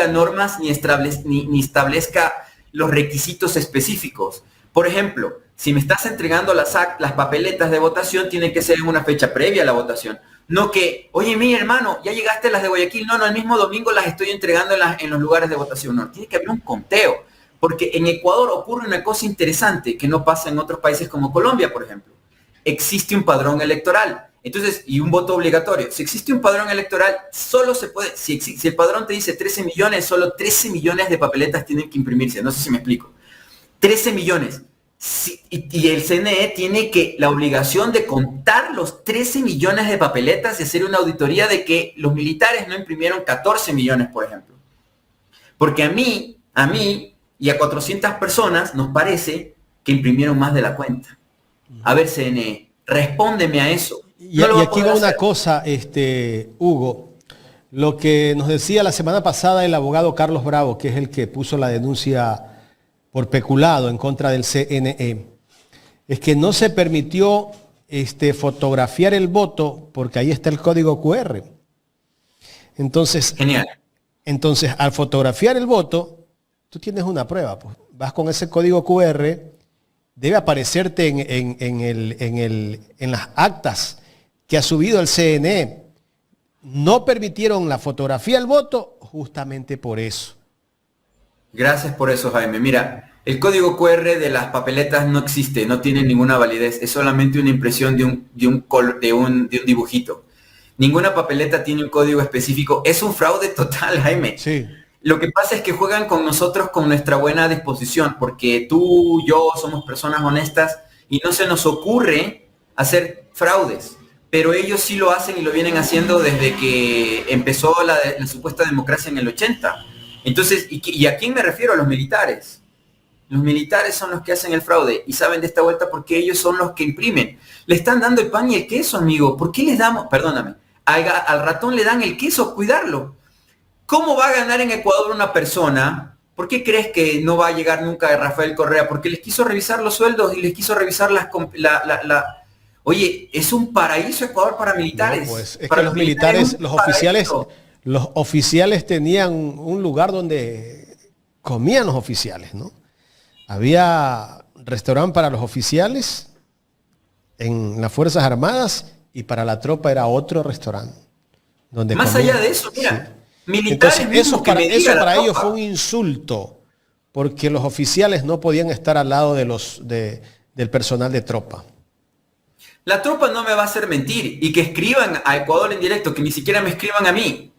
normas ni establezca los requisitos específicos. Por ejemplo, si me estás entregando las papeletas de votación, tiene que ser en una fecha previa a la votación. No que, oye, mi hermano, ya llegaste a las de Guayaquil. No, el mismo domingo las estoy entregando en los lugares de votación. No, tiene que haber un conteo. Porque en Ecuador ocurre una cosa interesante que no pasa en otros países como Colombia, por ejemplo. Existe un padrón electoral. Entonces, y un voto obligatorio. Si existe un padrón electoral, solo se puede, si el padrón te dice 13 millones, solo 13 millones de papeletas tienen que imprimirse. No sé si me explico. 13 millones. Y el CNE tiene la obligación de contar los 13 millones de papeletas y hacer una auditoría de que los militares no imprimieron 14 millones, por ejemplo. Porque a mí y a 400 personas nos parece que imprimieron más de la cuenta. A ver, CNE, respóndeme a eso. Y aquí va una cosa, Hugo. Lo que nos decía la semana pasada el abogado Carlos Bravo, que es el que puso la denuncia por peculado en contra del CNE, es que no se permitió fotografiar el voto porque ahí está el código QR. Entonces, genial. Entonces, al fotografiar el voto, tú tienes una prueba. Pues. Vas con ese código QR, debe aparecerte en las actas que ha subido el CNE. No permitieron la fotografía del voto justamente por eso. Gracias por eso, Jaime. Mira, el código QR de las papeletas no existe, no tiene ninguna validez. Es solamente una impresión de un dibujito. Ninguna papeleta tiene un código específico. Es un fraude total, Jaime. Sí. Lo que pasa es que juegan con nosotros con nuestra buena disposición, porque tú, yo somos personas honestas y no se nos ocurre hacer fraudes. pero ellos sí lo hacen y lo vienen haciendo desde que empezó la supuesta democracia en el 80. Entonces, ¿y a quién me refiero? A los militares. Los militares son los que hacen el fraude y saben de esta vuelta porque ellos son los que imprimen. Le están dando el pan y el queso, amigo. ¿Por qué les damos, perdóname, al ratón le dan el queso? Cuidarlo. ¿Cómo va a ganar en Ecuador una persona? ¿Por qué crees que no va a llegar nunca Rafael Correa? Porque les quiso revisar los sueldos y les quiso revisar Oye, es un paraíso Ecuador para militares. No, pues es para que los militares, los oficiales tenían un lugar donde comían los oficiales, ¿no? Había restaurante para los oficiales en las Fuerzas Armadas y para la tropa era otro restaurante. Donde Más comían. allá de eso, mira, Sí. militares Entonces, eso para ellos ellos fue un insulto, porque los oficiales no podían estar al lado del personal de tropa. La tropa no me va a hacer mentir y que escriban a Ecuador en directo, que ni siquiera me escriban a mí.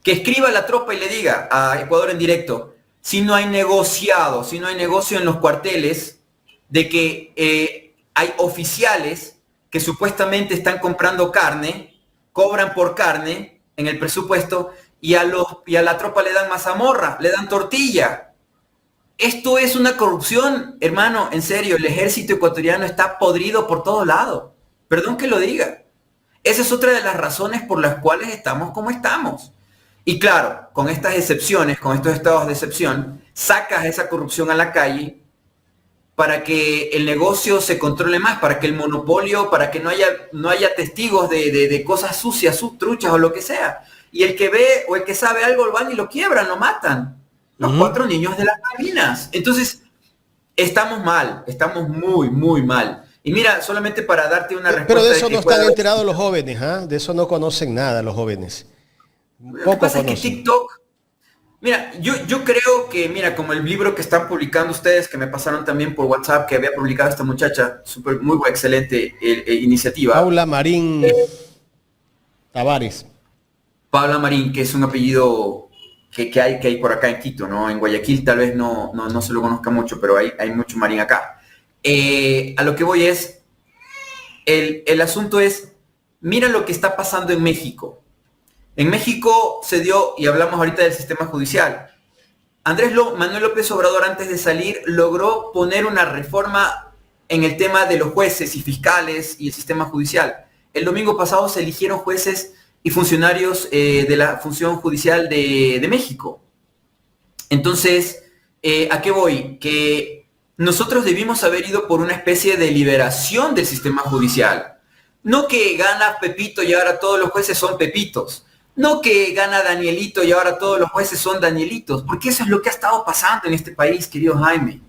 Que escriba la tropa y le diga a Ecuador en directo, si no hay negociado, si no hay negocio en los cuarteles de que hay oficiales que supuestamente están comprando carne, cobran por carne en el presupuesto y a la tropa le dan mazamorra, le dan tortilla. Esto es una corrupción, hermano, en serio, el ejército ecuatoriano está podrido por todos lados. Perdón que lo diga. Esa es otra de las razones por las cuales estamos como estamos. Y claro, con estas excepciones, con estos estados de excepción, sacas esa corrupción a la calle para que el negocio se controle más, para que el monopolio, para que no haya testigos de cosas sucias, truchas o lo que sea. Y el que ve o el que sabe algo lo van y lo quiebran, lo matan. Los 4 niños de las Malvinas. Entonces, estamos mal, estamos muy, muy mal. Y mira, solamente para darte una respuesta... Pero de eso no están enterados los jóvenes, ¿ah? De eso no conocen nada los jóvenes. Lo que pasa es que TikTok, mira, yo creo que, mira, como el libro que están publicando ustedes, que me pasaron también por WhatsApp, que había publicado esta muchacha, muy excelente iniciativa. Paula Marín Tavares. Paula Marín, que es un apellido que hay por acá en Quito, ¿no? En Guayaquil tal vez no se lo conozca mucho, pero hay mucho Marín acá. A lo que voy es, el asunto es, mira lo que está pasando en México. En México se dio, y hablamos ahorita del sistema judicial, Manuel López Obrador antes de salir logró poner una reforma en el tema de los jueces y fiscales y el sistema judicial. El domingo pasado se eligieron jueces y funcionarios de la función judicial de México. Entonces, ¿a qué voy? Que nosotros debimos haber ido por una especie de liberación del sistema judicial. No que gana Pepito y ahora todos los jueces son Pepitos. No que gana Danielito y ahora todos los jueces son Danielitos, porque eso es lo que ha estado pasando en este país, querido Jaime.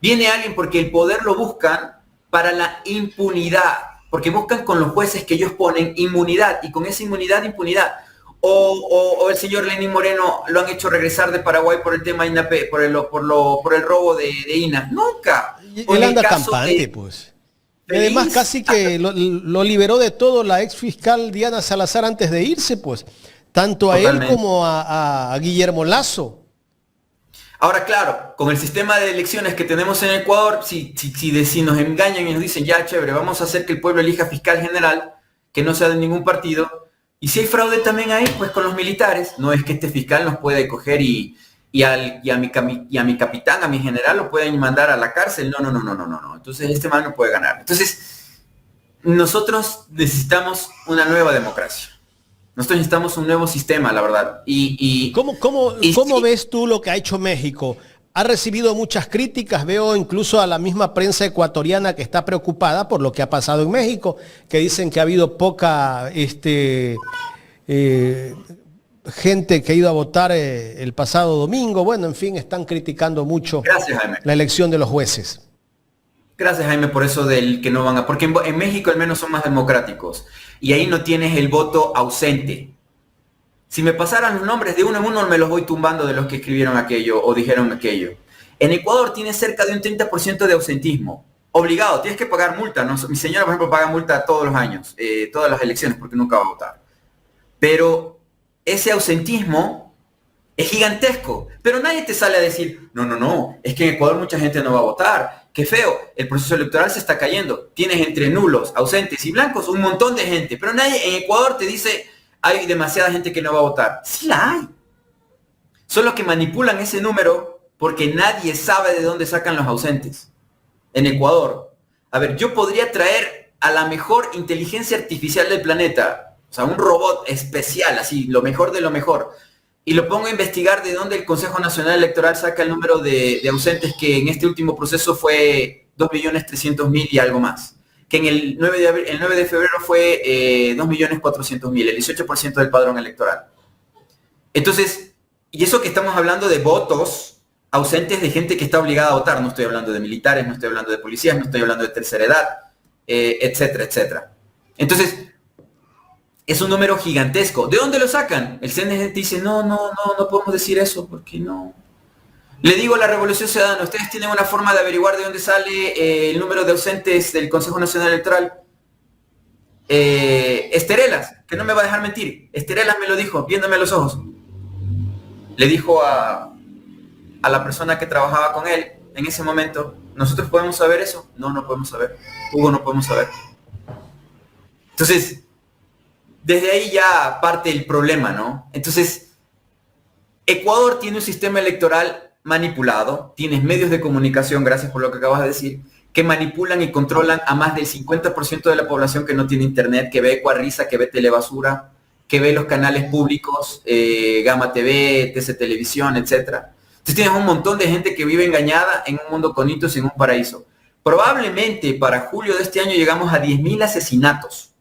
Viene alguien porque el poder lo buscan para la impunidad, porque buscan con los jueces que ellos ponen inmunidad, y con esa inmunidad, impunidad. O el señor Lenín Moreno lo han hecho regresar de Paraguay por el tema INAP, por el robo de INA. Nunca. Él anda campante, pues. Y además casi que lo liberó de todo la ex fiscal Diana Salazar antes de irse, pues. Tanto a él como a Guillermo Lazo. Ahora, claro, con el sistema de elecciones que tenemos en Ecuador, si nos engañan y nos dicen, ya, chévere, vamos a hacer que el pueblo elija fiscal general, que no sea de ningún partido, y si hay fraude también ahí, pues con los militares, no es que este fiscal nos puede coger y a mi capitán, a mi general, lo pueden mandar a la cárcel. No. Entonces este man no puede ganar. Entonces, nosotros necesitamos una nueva democracia. Nosotros necesitamos un nuevo sistema, la verdad. ¿Cómo ves tú lo que ha hecho México? Ha recibido muchas críticas, veo incluso a la misma prensa ecuatoriana que está preocupada por lo que ha pasado en México, que dicen que ha habido poca gente que ha ido a votar el pasado domingo. Bueno, en fin, están criticando mucho la elección de los jueces. Gracias, Jaime, por eso del que no van a... Porque en México al menos son más democráticos. Y ahí no tienes el voto ausente. Si me pasaran los nombres de uno en uno, me los voy tumbando de los que escribieron aquello o dijeron aquello. En Ecuador tienes cerca de un 30% de ausentismo. Obligado, tienes que pagar multa, ¿no? Mi señora, por ejemplo, paga multa todos los años, todas las elecciones, porque nunca va a votar. Pero ese ausentismo es gigantesco. Pero nadie te sale a decir, no, es que en Ecuador mucha gente no va a votar. qué feo, el proceso electoral se está cayendo. Tienes entre nulos, ausentes y blancos un montón de gente, pero nadie en Ecuador te dice hay demasiada gente que no va a votar. Sí la hay. Solo que manipulan ese número porque nadie sabe de dónde sacan los ausentes. En Ecuador, a ver, yo podría traer a la mejor inteligencia artificial del planeta, o sea, un robot especial, así, lo mejor de lo mejor, y lo pongo a investigar de dónde el Consejo Nacional Electoral saca el número de ausentes que en este último proceso fue 2.300.000 y algo más. Que en el 9 de febrero fue 2.400.000, el 18% del padrón electoral. Entonces, y eso que estamos hablando de votos ausentes de gente que está obligada a votar, no estoy hablando de militares, no estoy hablando de policías, no estoy hablando de tercera edad, etcétera, etcétera. Entonces, es un número gigantesco. ¿De dónde lo sacan? El CNE dice, no podemos decir eso, porque no. Le digo a la Revolución Ciudadana, ¿ustedes tienen una forma de averiguar de dónde sale el número de ausentes del Consejo Nacional Electoral? Esterelas, que no me va a dejar mentir. Esterelas me lo dijo, viéndome a los ojos. Le dijo a la persona que trabajaba con él en ese momento, ¿nosotros podemos saber eso? No podemos saber. Hugo, no podemos saber. Entonces, desde ahí ya parte el problema, ¿no? Entonces, Ecuador tiene un sistema electoral manipulado, tienes medios de comunicación, gracias por lo que acabas de decir, que manipulan y controlan a más del 50% de la población que no tiene internet, que ve Ecuarrisa, que ve Telebasura, que ve los canales públicos, Gama TV, TC Televisión, etc. Entonces tienes un montón de gente que vive engañada en un mundo con hitos y en un paraíso. Probablemente para julio de este año llegamos a 10.000 asesinatos.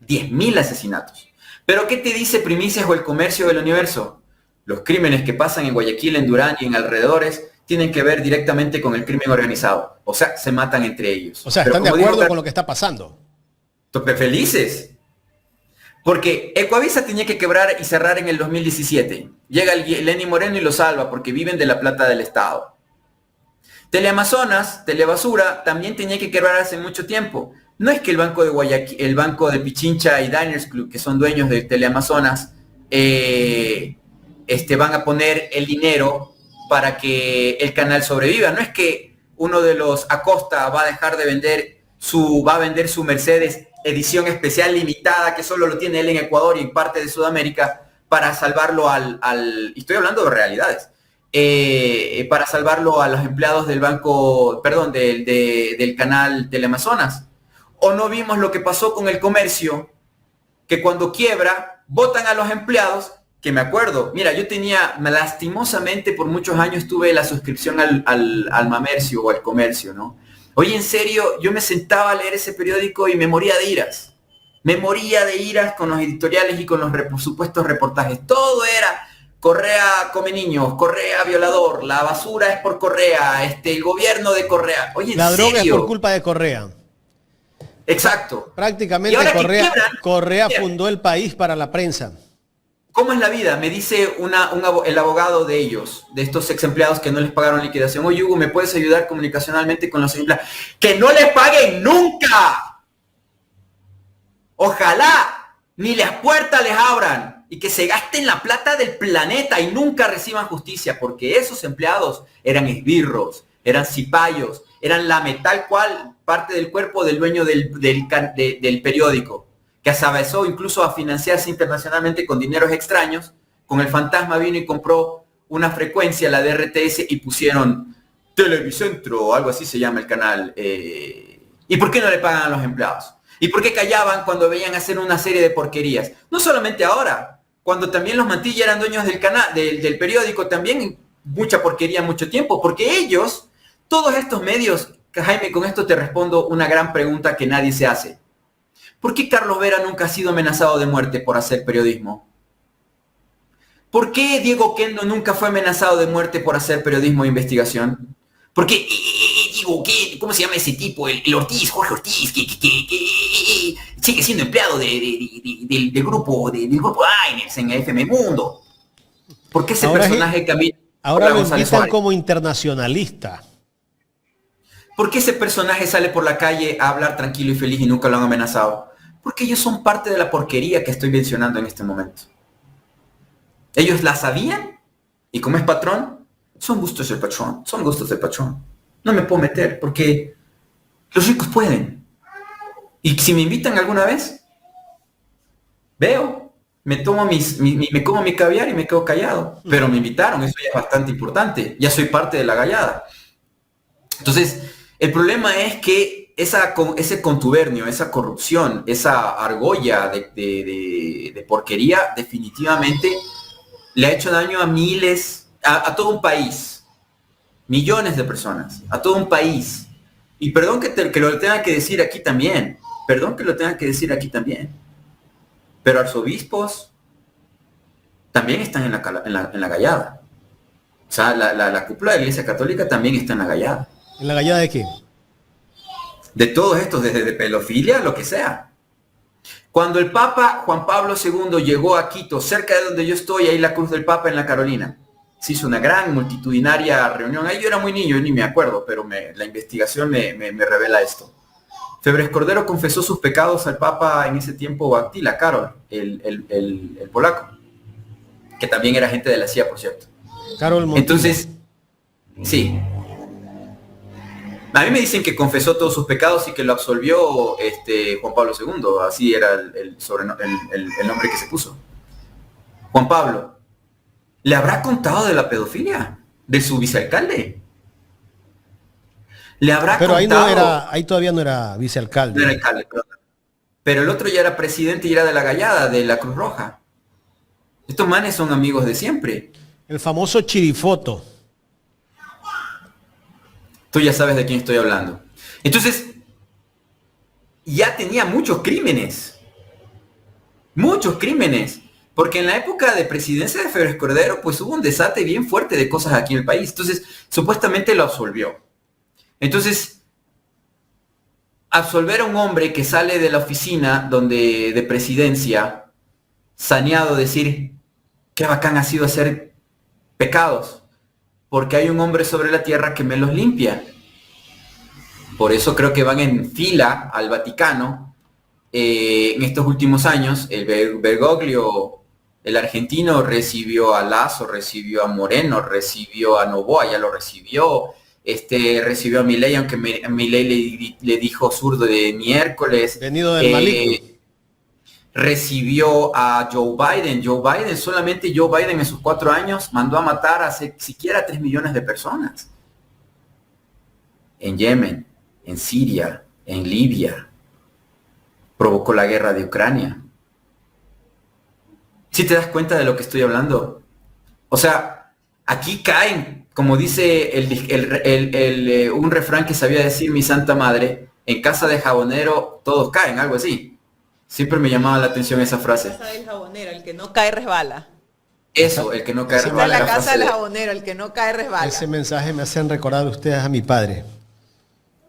10.000 asesinatos. ¿Pero qué te dice Primicias o El Comercio del Universo? Los crímenes que pasan en Guayaquil, en Durán y en alrededores tienen que ver directamente con el crimen organizado. O sea, se matan entre ellos. O sea, ¿están de acuerdo con lo que está pasando? Tope felices. Porque Ecuavisa tenía que quebrar y cerrar en el 2017. Llega Lenny Moreno y lo salva porque viven de la plata del Estado. Teleamazonas, Telebasura, también tenía que quebrar hace mucho tiempo. No es que el Banco de Guayaquil, el Banco de Pichincha y Diners Club, que son dueños de Teleamazonas, van a poner el dinero para que el canal sobreviva. No es que uno de los Acosta va a dejar de vender va a vender su Mercedes edición especial limitada, que solo lo tiene él en Ecuador y en parte de Sudamérica, para salvarlo estoy hablando de realidades, para salvarlo a los empleados del banco, perdón, del canal Teleamazonas. ¿O no vimos lo que pasó con El Comercio? Que cuando quiebra, votan a los empleados, que me acuerdo, mira, yo tenía, lastimosamente por muchos años tuve la suscripción al Mamercio o al Comercio, ¿no? Oye, en serio, yo me sentaba a leer ese periódico y me moría de iras. Me moría de iras con los editoriales y con los supuestos reportajes. Todo era Correa come niños, Correa violador, la basura es por Correa, el gobierno de Correa. Oye, ¿en la serio? droga es por culpa de Correa. Exacto. Prácticamente Correa fundó el país para la prensa. ¿Cómo es la vida? Me dice el abogado de ellos, de estos ex empleados que no les pagaron liquidación. Oye, Hugo, ¿me puedes ayudar comunicacionalmente con los empleados? ¡Que no les paguen nunca! Ojalá ni las puertas les abran y que se gasten la plata del planeta y nunca reciban justicia, porque esos empleados eran esbirros, eran cipayos, eran tal cual parte del cuerpo del dueño del periódico, que asabezó incluso a financiarse internacionalmente con dineros extraños. Con el fantasma vino y compró una frecuencia, la de RTS, y pusieron Televicentro, o algo así se llama el canal. ¿Y por qué no le pagan a los empleados? ¿Y por qué callaban cuando veían hacer una serie de porquerías? No solamente ahora, cuando también los Mantilla eran dueños del canal, del periódico, también mucha porquería mucho tiempo, porque ellos, todos estos medios, Jaime, con esto te respondo una gran pregunta que nadie se hace. ¿Por qué Carlos Vera nunca ha sido amenazado de muerte por hacer periodismo? ¿Por qué Diego Kendo nunca fue amenazado de muerte por hacer periodismo de investigación? ¿Por qué, cómo se llama ese tipo? El Ortiz, Jorge Ortiz, que sigue siendo empleado del grupo Diners en FM Mundo. ¿Por qué ese personaje camina? Ahora lo invitan como internacionalista. ¿Por qué ese personaje sale por la calle a hablar tranquilo y feliz y nunca lo han amenazado? Porque ellos son parte de la porquería que estoy mencionando en este momento. Ellos la sabían y como es patrón, son gustos del patrón, son gustos del patrón. No me puedo meter porque los ricos pueden. Y si me invitan alguna vez, veo, me como mi caviar y me quedo callado. Pero me invitaron, eso ya es bastante importante. Ya soy parte de la gallada. Entonces, el problema es que ese contubernio, esa corrupción, esa argolla de porquería, definitivamente le ha hecho daño a miles, a todo un país, millones de personas, a todo un país. Y perdón que lo tenga que decir aquí también, pero arzobispos también están en la gallada. O sea, la cúpula de la Iglesia Católica también está en la gallada. ¿En la gallada de qué? De todos estos, desde de pedofilia, lo que sea. Cuando el Papa Juan Pablo II llegó a Quito, cerca de donde yo estoy, ahí la Cruz del Papa en la Carolina, se hizo una gran multitudinaria reunión. Ahí yo era muy niño, ni me acuerdo, pero la investigación me revela esto. Febres Cordero confesó sus pecados al Papa en ese tiempo, Attila Karol, el polaco, que también era gente de la CIA, por cierto. Karol Montilla. Entonces, sí. A mí me dicen que confesó todos sus pecados y que lo absolvió Juan Pablo II, así era el nombre que se puso. Juan Pablo, ¿le habrá contado de la pedofilia de su vicealcalde? ¿Le habrá Pero contado? ahí todavía no era vicealcalde. No era alcalde, perdón. Pero el otro ya era presidente y era de la gallada, de la Cruz Roja. Estos manes son amigos de siempre. El famoso chirifoto. Tú ya sabes de quién estoy hablando. Entonces, ya tenía muchos crímenes. Muchos crímenes. Porque en la época de presidencia de Febres Cordero, pues hubo un desate bien fuerte de cosas aquí en el país. Entonces, supuestamente lo absolvió. Entonces, absolver a un hombre que sale de la oficina de presidencia, saneado, decir, qué bacán ha sido hacer pecados. Porque hay un hombre sobre la tierra que me los limpia. Por eso creo que van en fila al Vaticano en estos últimos años. El Bergoglio, el argentino, recibió a Lasso, recibió a Moreno, recibió a Noboa, ya lo recibió. Recibió a Milei, aunque Milei le dijo zurdo de miércoles. Venido del maligno. Recibió a Joe Biden. Solamente Joe Biden en sus 4 años mandó a matar a siquiera 3 millones de personas. En Yemen, en Siria, en Libia. Provocó la guerra de Ucrania. ¿Sí te das cuenta de lo que estoy hablando? O sea, aquí caen, como dice un refrán que sabía decir mi santa madre, en casa de jabonero todos caen, algo así. Siempre me llamaba la atención esa frase. La casa del jabonero, el que no cae resbala. Eso, el que no cae resbala. La casa del jabonero, el que no cae resbala. Ese mensaje me hacen recordar ustedes a mi padre.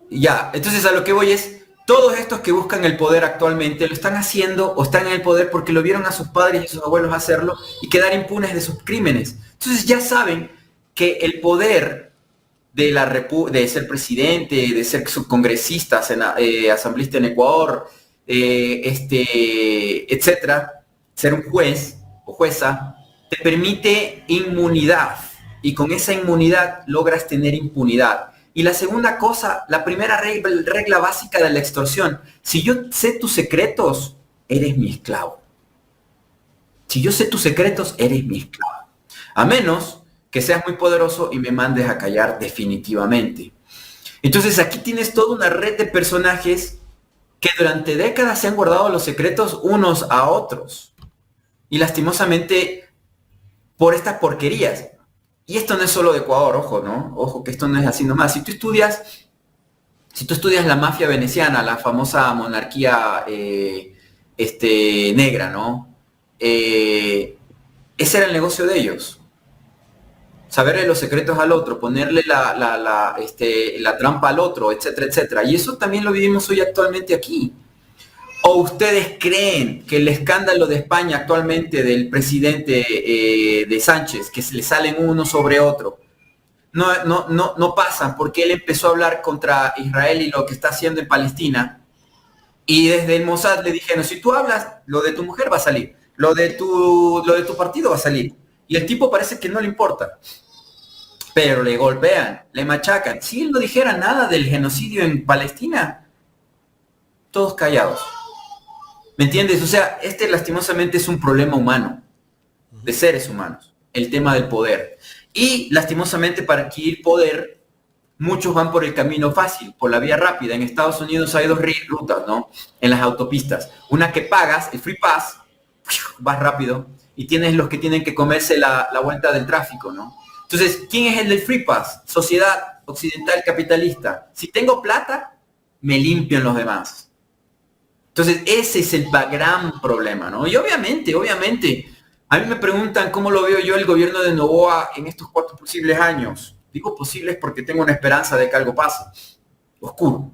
Ya, entonces a lo que voy es, todos estos que buscan el poder actualmente lo están haciendo o están en el poder porque lo vieron a sus padres y a sus abuelos hacerlo y quedar impunes de sus crímenes. Entonces ya saben que el poder de ser presidente, de ser subcongresista, asambleísta en Ecuador, etcétera, ser un juez o jueza, te permite inmunidad y con esa inmunidad logras tener impunidad. Y la segunda cosa, la primera regla básica de la extorsión, si yo sé tus secretos, eres mi esclavo. Si yo sé tus secretos, eres mi esclavo. A menos que seas muy poderoso y me mandes a callar definitivamente. Entonces aquí tienes toda una red de personajes que durante décadas se han guardado los secretos unos a otros. Y lastimosamente, por estas porquerías. Y esto no es solo de Ecuador, ojo, ¿no? Ojo que esto no es así nomás. Si tú estudias la mafia veneciana, la famosa monarquía negra, ¿no? Ese era el negocio de ellos. Saberle los secretos al otro, ponerle la trampa al otro, etcétera, etcétera. Y eso también lo vivimos hoy actualmente aquí. ¿O ustedes creen que el escándalo de España actualmente del presidente de Sánchez, que se le salen uno sobre otro, no pasan porque él empezó a hablar contra Israel y lo que está haciendo en Palestina? Y desde el Mossad le dijeron, si tú hablas, lo de tu mujer va a salir, lo de tu partido va a salir. Y el tipo parece que no le importa. pero le golpean, le machacan. Si él no dijera nada del genocidio en Palestina, todos callados. ¿Me entiendes? O sea, este lastimosamente es un problema humano, de seres humanos, el tema del poder. Y lastimosamente para adquirir poder, muchos van por el camino fácil, por la vía rápida. En Estados Unidos hay dos rutas, ¿no? En las autopistas. Una que pagas, el free pass, vas rápido, y tienes los que tienen que comerse la vuelta del tráfico, ¿no? Entonces, ¿quién es el del free pass? Sociedad occidental capitalista. Si tengo plata, me limpian los demás. Entonces, ese es el gran problema, ¿no? Y obviamente, a mí me preguntan cómo lo veo yo el gobierno de Noboa en estos 4 posibles años. Digo posibles porque tengo una esperanza de que algo pase. Oscuro,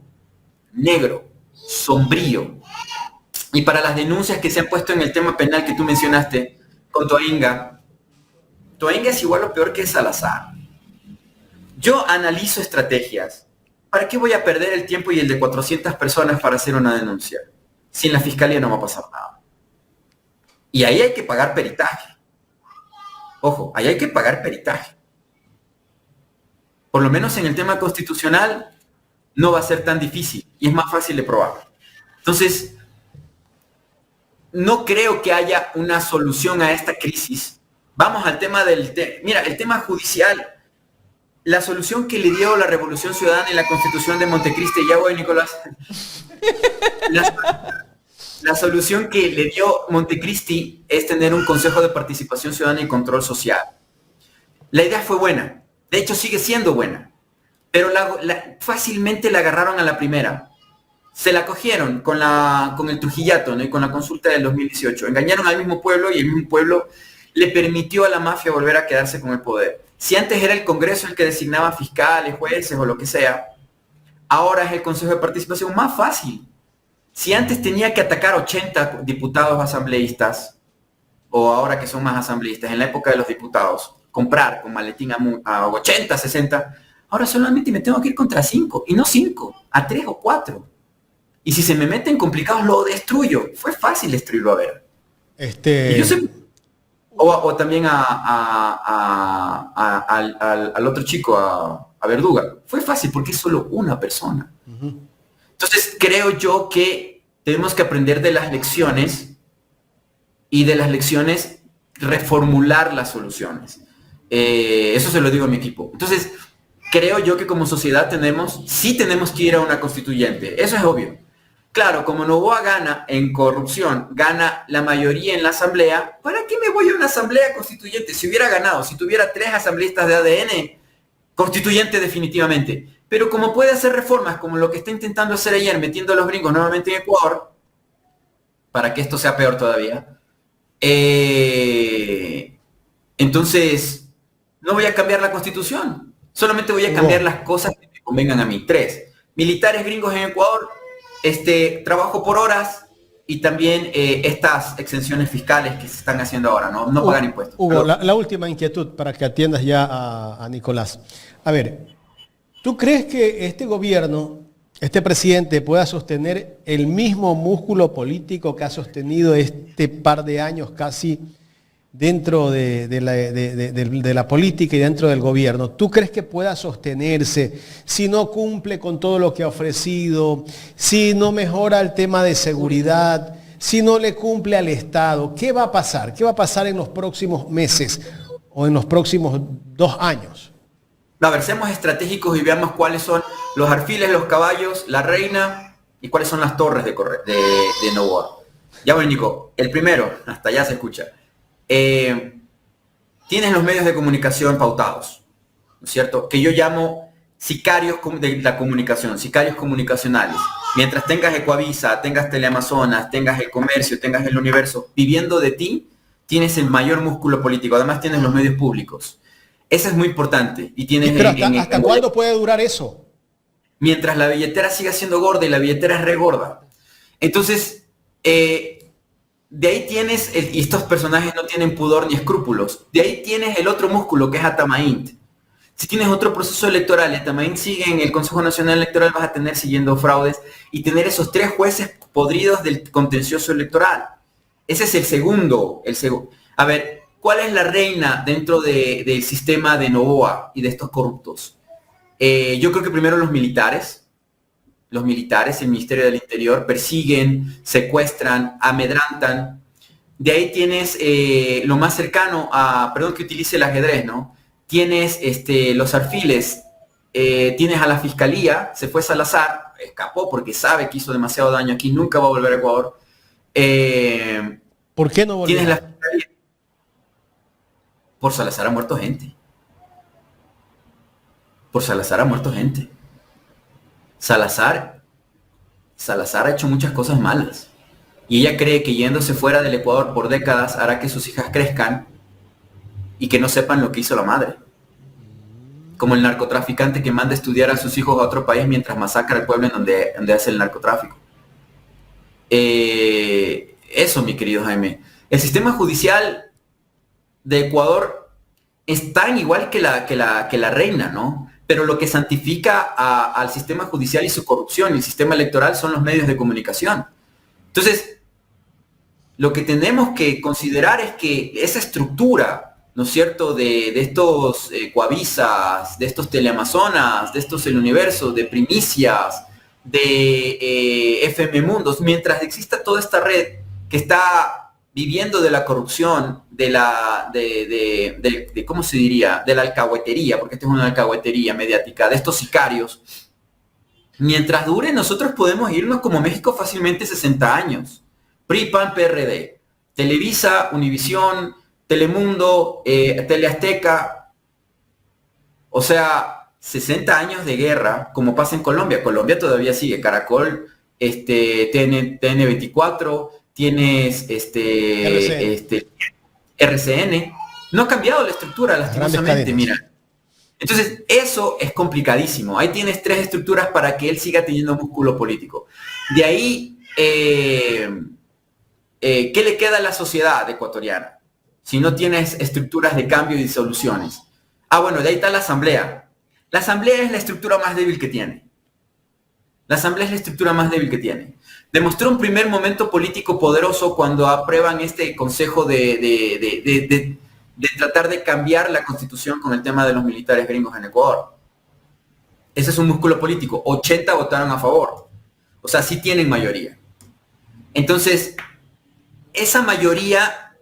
negro, sombrío. Y para las denuncias que se han puesto en el tema penal que tú mencionaste con Toinga es igual o peor que Salazar. Yo analizo estrategias. ¿Para qué voy a perder el tiempo y el de 400 personas para hacer una denuncia? Si en la fiscalía no va a pasar nada. Y ahí hay que pagar peritaje. Ojo, ahí hay que pagar peritaje. Por lo menos en el tema constitucional no va a ser tan difícil y es más fácil de probar. Entonces, no creo que haya una solución a esta crisis. Vamos al tema mira, el tema judicial. La solución que le dio la Revolución Ciudadana y la Constitución de Montecristi, ya voy, Nicolás. La solución que le dio Montecristi es tener un Consejo de Participación Ciudadana y Control Social. La idea fue buena, de hecho sigue siendo buena, pero fácilmente la agarraron a la primera. Se la cogieron con el Trujillato, ¿no? Y con la consulta del 2018. Engañaron al mismo pueblo y el mismo pueblo le permitió a la mafia volver a quedarse con el poder. Si antes era el Congreso el que designaba fiscales, jueces o lo que sea, ahora es el Consejo de Participación. Más fácil. Si antes tenía que atacar 80 diputados asambleístas, o ahora que son más asambleístas, en la época de los diputados, comprar con maletín a 80, 60, ahora solamente me tengo que ir contra 5, y no 5, a 3 o 4. Y si se me meten complicados, lo destruyo. Fue fácil destruirlo, a ver. Y yo sé, o también al otro chico, a Verduga. Fue fácil porque es solo una persona. Entonces creo yo que tenemos que aprender de las lecciones y de las lecciones reformular las soluciones. Eso se lo digo a mi equipo. Entonces creo yo que como sociedad sí tenemos que ir a una constituyente. Eso es obvio. Claro, como Noboa gana en corrupción, gana la mayoría en la asamblea, ¿para qué me voy a una asamblea constituyente? Si hubiera ganado, si tuviera 3 asambleístas de ADN, constituyente definitivamente. Pero como puede hacer reformas, como lo que está intentando hacer ayer, metiendo a los gringos nuevamente en Ecuador, para que esto sea peor todavía, entonces no voy a cambiar la constitución, solamente voy a cambiar las cosas que me convengan a mí. 3, militares gringos en Ecuador, trabajo por horas y también estas exenciones fiscales que se están haciendo ahora, no pagar impuestos. Hugo, la última inquietud para que atiendas ya a Nicolás. A ver, ¿tú crees que este gobierno, este presidente pueda sostener el mismo músculo político que ha sostenido este par de años casi dentro de la política y dentro del gobierno? ¿Tú crees que pueda sostenerse si no cumple con todo lo que ha ofrecido, si no mejora el tema de seguridad, si no le cumple al Estado? ¿Qué va a pasar? ¿Qué va a pasar en los próximos meses o en los próximos 2 años? A ver, seamos estratégicos y veamos cuáles son los alfiles, los caballos, la reina y cuáles son las torres de Noboa. Ya voy, Nico. El primero, hasta allá se escucha. Tienes los medios de comunicación pautados, ¿no es cierto? Que yo llamo sicarios de la comunicación, sicarios comunicacionales. Mientras tengas Ecuavisa, tengas Teleamazonas, tengas El Comercio, tengas El Universo, viviendo de ti, tienes el mayor músculo político. Además tienes los medios públicos. Eso es muy importante. Y tienes pero ¿hasta cuándo puede durar eso? Mientras la billetera siga siendo gorda, y la billetera es re gorda. Entonces, de ahí tienes, y estos personajes no tienen pudor ni escrúpulos, de ahí tienes el otro músculo que es Atamaín. Si tienes otro proceso electoral, Atamaín sigue en el Consejo Nacional Electoral, vas a tener siguiendo fraudes y tener esos 3 jueces podridos del contencioso electoral. Ese es el segundo. A ver, ¿Cuál es la reina dentro del sistema de Noboa y de estos corruptos? Yo creo que primero los militares, el Ministerio del Interior, persiguen, secuestran, amedrantan. De ahí tienes lo más cercano a, perdón que utilice el ajedrez, ¿no? Tienes los alfiles, tienes a la fiscalía, se fue Salazar, escapó porque sabe que hizo demasiado daño aquí, nunca va a volver a Ecuador. ¿Por qué no volvió? Tienes la fiscalía. Por Salazar ha muerto gente. Por Salazar ha muerto gente. Salazar ha hecho muchas cosas malas. Y ella cree que yéndose fuera del Ecuador por décadas hará que sus hijas crezcan y que no sepan lo que hizo la madre. Como el narcotraficante que manda a estudiar a sus hijos a otro país mientras masacra al pueblo en donde hace el narcotráfico. Eso, mi querido Jaime. El sistema judicial de Ecuador es tan igual que la reina, ¿no? Pero lo que santifica al sistema judicial y su corrupción y el sistema electoral son los medios de comunicación. Entonces, lo que tenemos que considerar es que esa estructura, ¿no es cierto?, de estos Coavisas, de estos Teleamazonas, de estos El Universo, de Primicias, de FM Mundos, mientras exista toda esta red que está viviendo de la corrupción, ¿cómo se diría?, de la alcahuetería, porque esta es una alcahuetería mediática, de estos sicarios, mientras dure, nosotros podemos irnos como México fácilmente 60 años. PRI, PAN, PRD, Televisa, Univisión, Telemundo, Teleazteca, o sea, 60 años de guerra, como pasa en Colombia. Colombia todavía sigue, Caracol, TN 24, tienes RCN. No ha cambiado la estructura, lastimosamente, mira. Entonces, eso es complicadísimo. Ahí tienes 3 estructuras para que él siga teniendo músculo político. De ahí, ¿qué le queda a la sociedad ecuatoriana si no tienes estructuras de cambio y de soluciones? Bueno, de ahí está la asamblea. La asamblea es la estructura más débil que tiene. Demostró un primer momento político poderoso cuando aprueban este consejo de tratar de cambiar la constitución con el tema de los militares gringos en Ecuador. Ese es un músculo político. 80 votaron a favor. O sea, sí tienen mayoría. Entonces, esa mayoría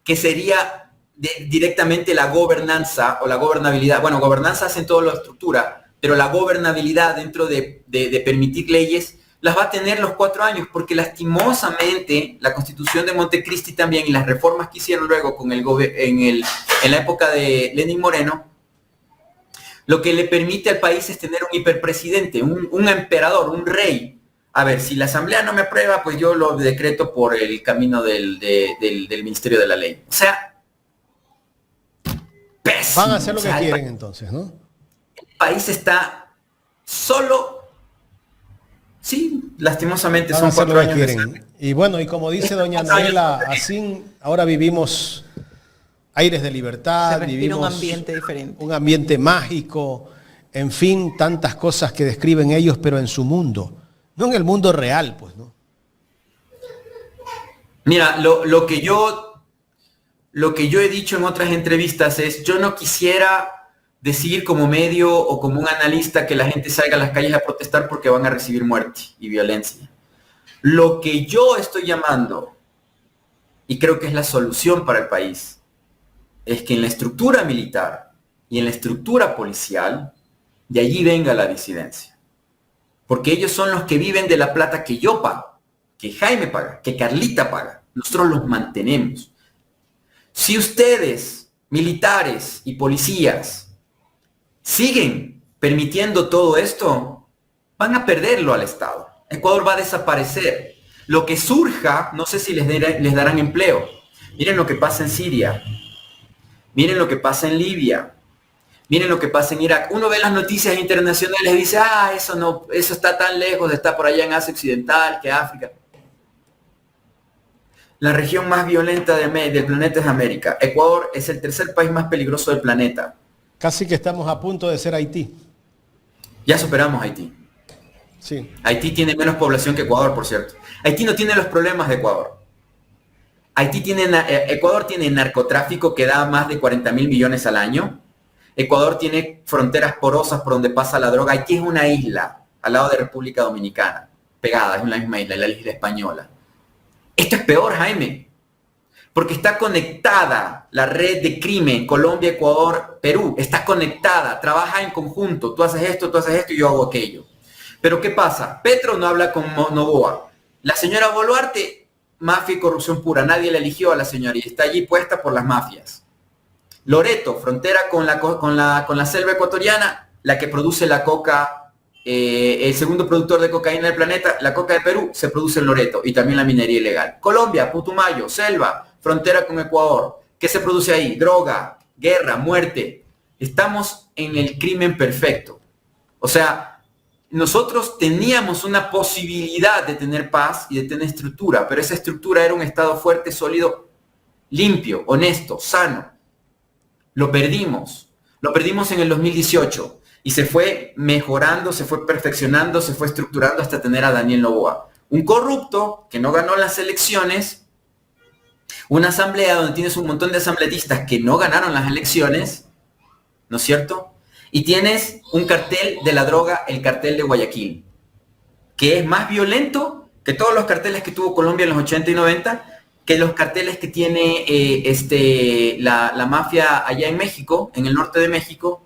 que sería directamente la gobernanza o la gobernabilidad, bueno, gobernanza hacen toda la estructura, pero la gobernabilidad dentro de permitir leyes las va a tener los 4 años, porque lastimosamente la Constitución de Montecristi también y las reformas que hicieron luego con en la época de Lenín Moreno, lo que le permite al país es tener un hiperpresidente, un emperador, un rey. A ver, si la asamblea no me aprueba, pues yo lo decreto por el camino del Ministerio de la Ley. O sea, pésimo. Van a hacer lo que quieren entonces, ¿no? El país está solo. Sí, lastimosamente son 4 años. Y bueno, y como dice doña Anabela, así ahora vivimos aires de libertad, vivimos un ambiente diferente. Un ambiente mágico, en fin, tantas cosas que describen ellos, pero en su mundo, no en el mundo real, pues, ¿no? Mira, lo que yo he dicho en otras entrevistas es, yo no quisiera decir como medio o como un analista que la gente salga a las calles a protestar porque van a recibir muerte y violencia. Lo que yo estoy llamando, y creo que es la solución para el país, es que en la estructura militar y en la estructura policial, de allí venga la disidencia. Porque ellos son los que viven de la plata que yo pago, que Jaime paga, que Carlita paga. Nosotros los mantenemos. Si ustedes, militares y policías, siguen permitiendo todo esto, van a perderlo al Estado. Ecuador va a desaparecer. Lo que surja, no sé si les darán empleo. Miren lo que pasa en Siria. Miren lo que pasa en Libia. Miren lo que pasa en Irak. Uno ve las noticias internacionales y dice, eso está tan lejos, está por allá en Asia Occidental, que África. La región más violenta del planeta es América. Ecuador es el 3er país más peligroso del planeta. Casi que estamos a punto de ser Haití. Ya superamos Haití. Sí. Haití tiene menos población que Ecuador, por cierto. Haití no tiene los problemas de Ecuador. Ecuador tiene narcotráfico que da más de 40.000 millones al año. Ecuador tiene fronteras porosas por donde pasa la droga. Haití es una isla al lado de República Dominicana, pegada, es una misma isla, la isla española. Esto es peor, Jaime, porque está conectada la red de crimen, Colombia, Ecuador, Perú, está conectada, trabaja en conjunto, tú haces esto y yo hago aquello. Pero ¿qué pasa? Petro no habla con Noboa. La señora Boluarte, mafia y corrupción pura, nadie la eligió a la señora y está allí puesta por las mafias. Loreto, frontera con la selva ecuatoriana, la que produce la coca, el segundo productor de cocaína del planeta, la coca de Perú, se produce en Loreto y también la minería ilegal. Colombia, Putumayo, selva, frontera con Ecuador. ¿Qué se produce ahí? Droga, guerra, muerte. Estamos en el crimen perfecto. O sea, nosotros teníamos una posibilidad de tener paz y de tener estructura, pero esa estructura era un Estado fuerte, sólido, limpio, honesto, sano. Lo perdimos en el 2018 y se fue mejorando, se fue perfeccionando, se fue estructurando hasta tener a Daniel Noboa. Un corrupto que no ganó las elecciones, una asamblea donde tienes un montón de asambleístas que no ganaron las elecciones, ¿no es cierto? Y tienes un cartel de la droga, el cartel de Guayaquil, que es más violento que todos los carteles que tuvo Colombia en los 80 y 90, que los carteles que tiene la mafia allá en México, en el norte de México,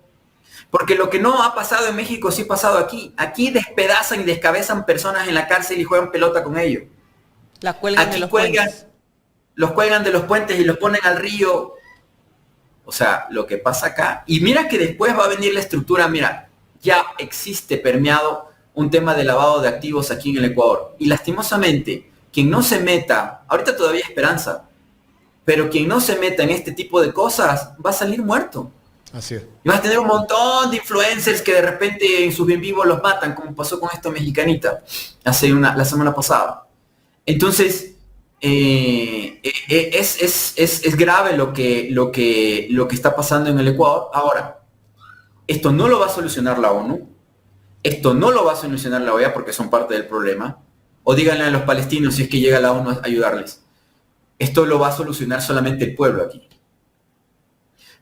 porque lo que no ha pasado en México sí ha pasado aquí. Aquí despedazan y descabezan personas en la cárcel y juegan pelota con ellos. La cuelgan de los puentes. Los cuelgan de los puentes y los ponen al río. O sea, lo que pasa acá. Y mira que después va a venir la estructura. Mira, ya existe permeado un tema de lavado de activos aquí en el Ecuador. Y lastimosamente, quien no se meta, ahorita todavía hay esperanza, pero quien no se meta en este tipo de cosas va a salir muerto. Así es. Y vas a tener un montón de influencers que de repente en sus bien vivos los matan, como pasó con esta mexicanita la semana pasada. Entonces, es grave lo que está pasando en el Ecuador. Ahora, esto no lo va a solucionar la ONU, esto no lo va a solucionar la OEA porque son parte del problema, o díganle a los palestinos si es que llega la ONU a ayudarles. Esto lo va a solucionar solamente el pueblo aquí.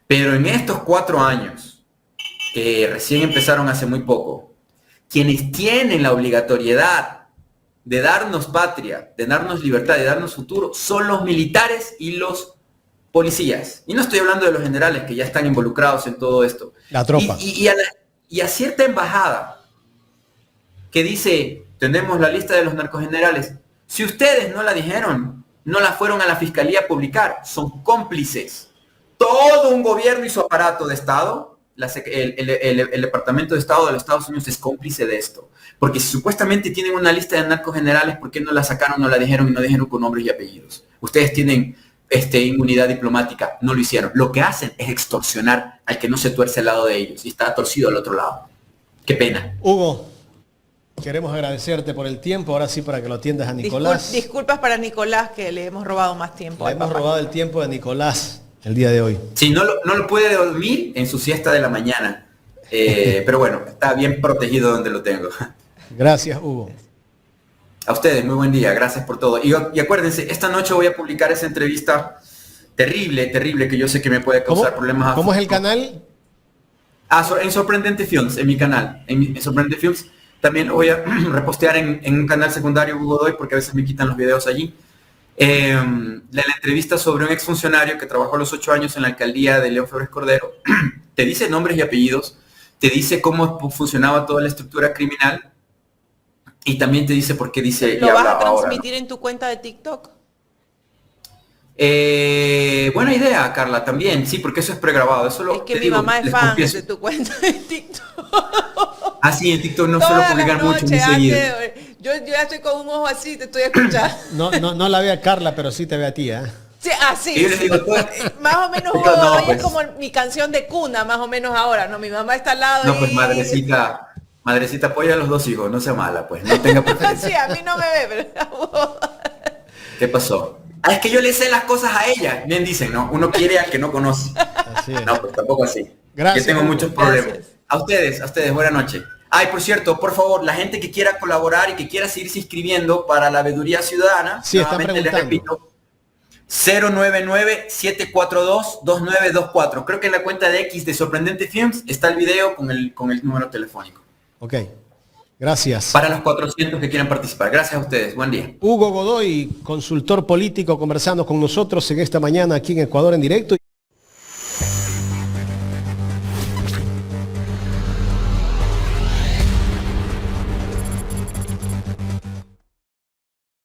Pero en estos 4 años, que recién empezaron hace muy poco, quienes tienen la obligatoriedad de darnos patria, de darnos libertad, de darnos futuro, son los militares y los policías. Y no estoy hablando de los generales que ya están involucrados en todo esto. La tropa. Y a cierta embajada que dice, tenemos la lista de los narcogenerales. Si ustedes no la dijeron, no la fueron a la fiscalía a publicar, son cómplices. Todo un gobierno y su aparato de Estado, el Departamento de Estado de los Estados Unidos es cómplice de esto. Porque si supuestamente tienen una lista de narcogenerales, ¿por qué no la sacaron, no la dijeron y no dijeron con nombres y apellidos? Ustedes tienen inmunidad diplomática, no lo hicieron. Lo que hacen es extorsionar al que no se tuerce al lado de ellos y está torcido al otro lado. Qué pena. Hugo, queremos agradecerte por el tiempo, ahora sí para que lo atiendas a Nicolás. Disculpas para Nicolás que le hemos robado más tiempo. Le hemos robado el tiempo de Nicolás el día de hoy. Sí, no lo puede dormir en su siesta de la mañana, pero bueno, está bien protegido donde lo tengo. Gracias, Hugo. A ustedes, muy buen día, gracias por todo. Y acuérdense, esta noche voy a publicar esa entrevista terrible, que yo sé que me puede causar problemas. ¿Cómo es el canal? En Sorprendente Films, en mi canal. En Sorprendente Films también lo voy a repostear en un canal secundario Hugo Doy, porque a veces me quitan los videos allí. La entrevista sobre un exfuncionario que trabajó los 8 años en la alcaldía de León Febres Cordero. Te dice nombres y apellidos, te dice cómo funcionaba toda la estructura criminal y también te dice por qué dice... ¿Lo vas a transmitir ahora, ¿no? en tu cuenta de TikTok? Buena idea, Carla, también, sí, porque eso es pregrabado. Eso es que mi mamá es fan de tu cuenta de TikTok. Ah, sí, en TikTok no suelo publicar mucho, muy seguido. Yo ya estoy con un ojo así, te estoy escuchando. No la ve a Carla, pero sí te ve a ti, ¿eh? Sí, así. Sí. Digo, más o menos no, pues, es como mi canción de cuna, más o menos ahora, ¿no? Mi mamá está al lado. No, pues madrecita, apoya a los 2 hijos, no sea mala, pues, no tenga preferencia. Sí, a mí no me ve, pero... ¿Qué pasó? Es que yo le sé las cosas a ella. Bien dicen, ¿no? Uno quiere al que no conoce. Así es. No, pues tampoco así. Gracias. Yo tengo muchos problemas. A ustedes, buena noche. Ay, por cierto, por favor, la gente que quiera colaborar y que quiera seguirse inscribiendo para la veeduría ciudadana, sí, están preguntando. Les repito, 099-742-2924. Creo que en la cuenta de X de Sorprendente Films está el video con el número telefónico. Ok, gracias. Para los 400 que quieran participar. Gracias a ustedes. Buen día. Hugo Godoy, consultor político, conversando con nosotros en esta mañana aquí en Ecuador en directo.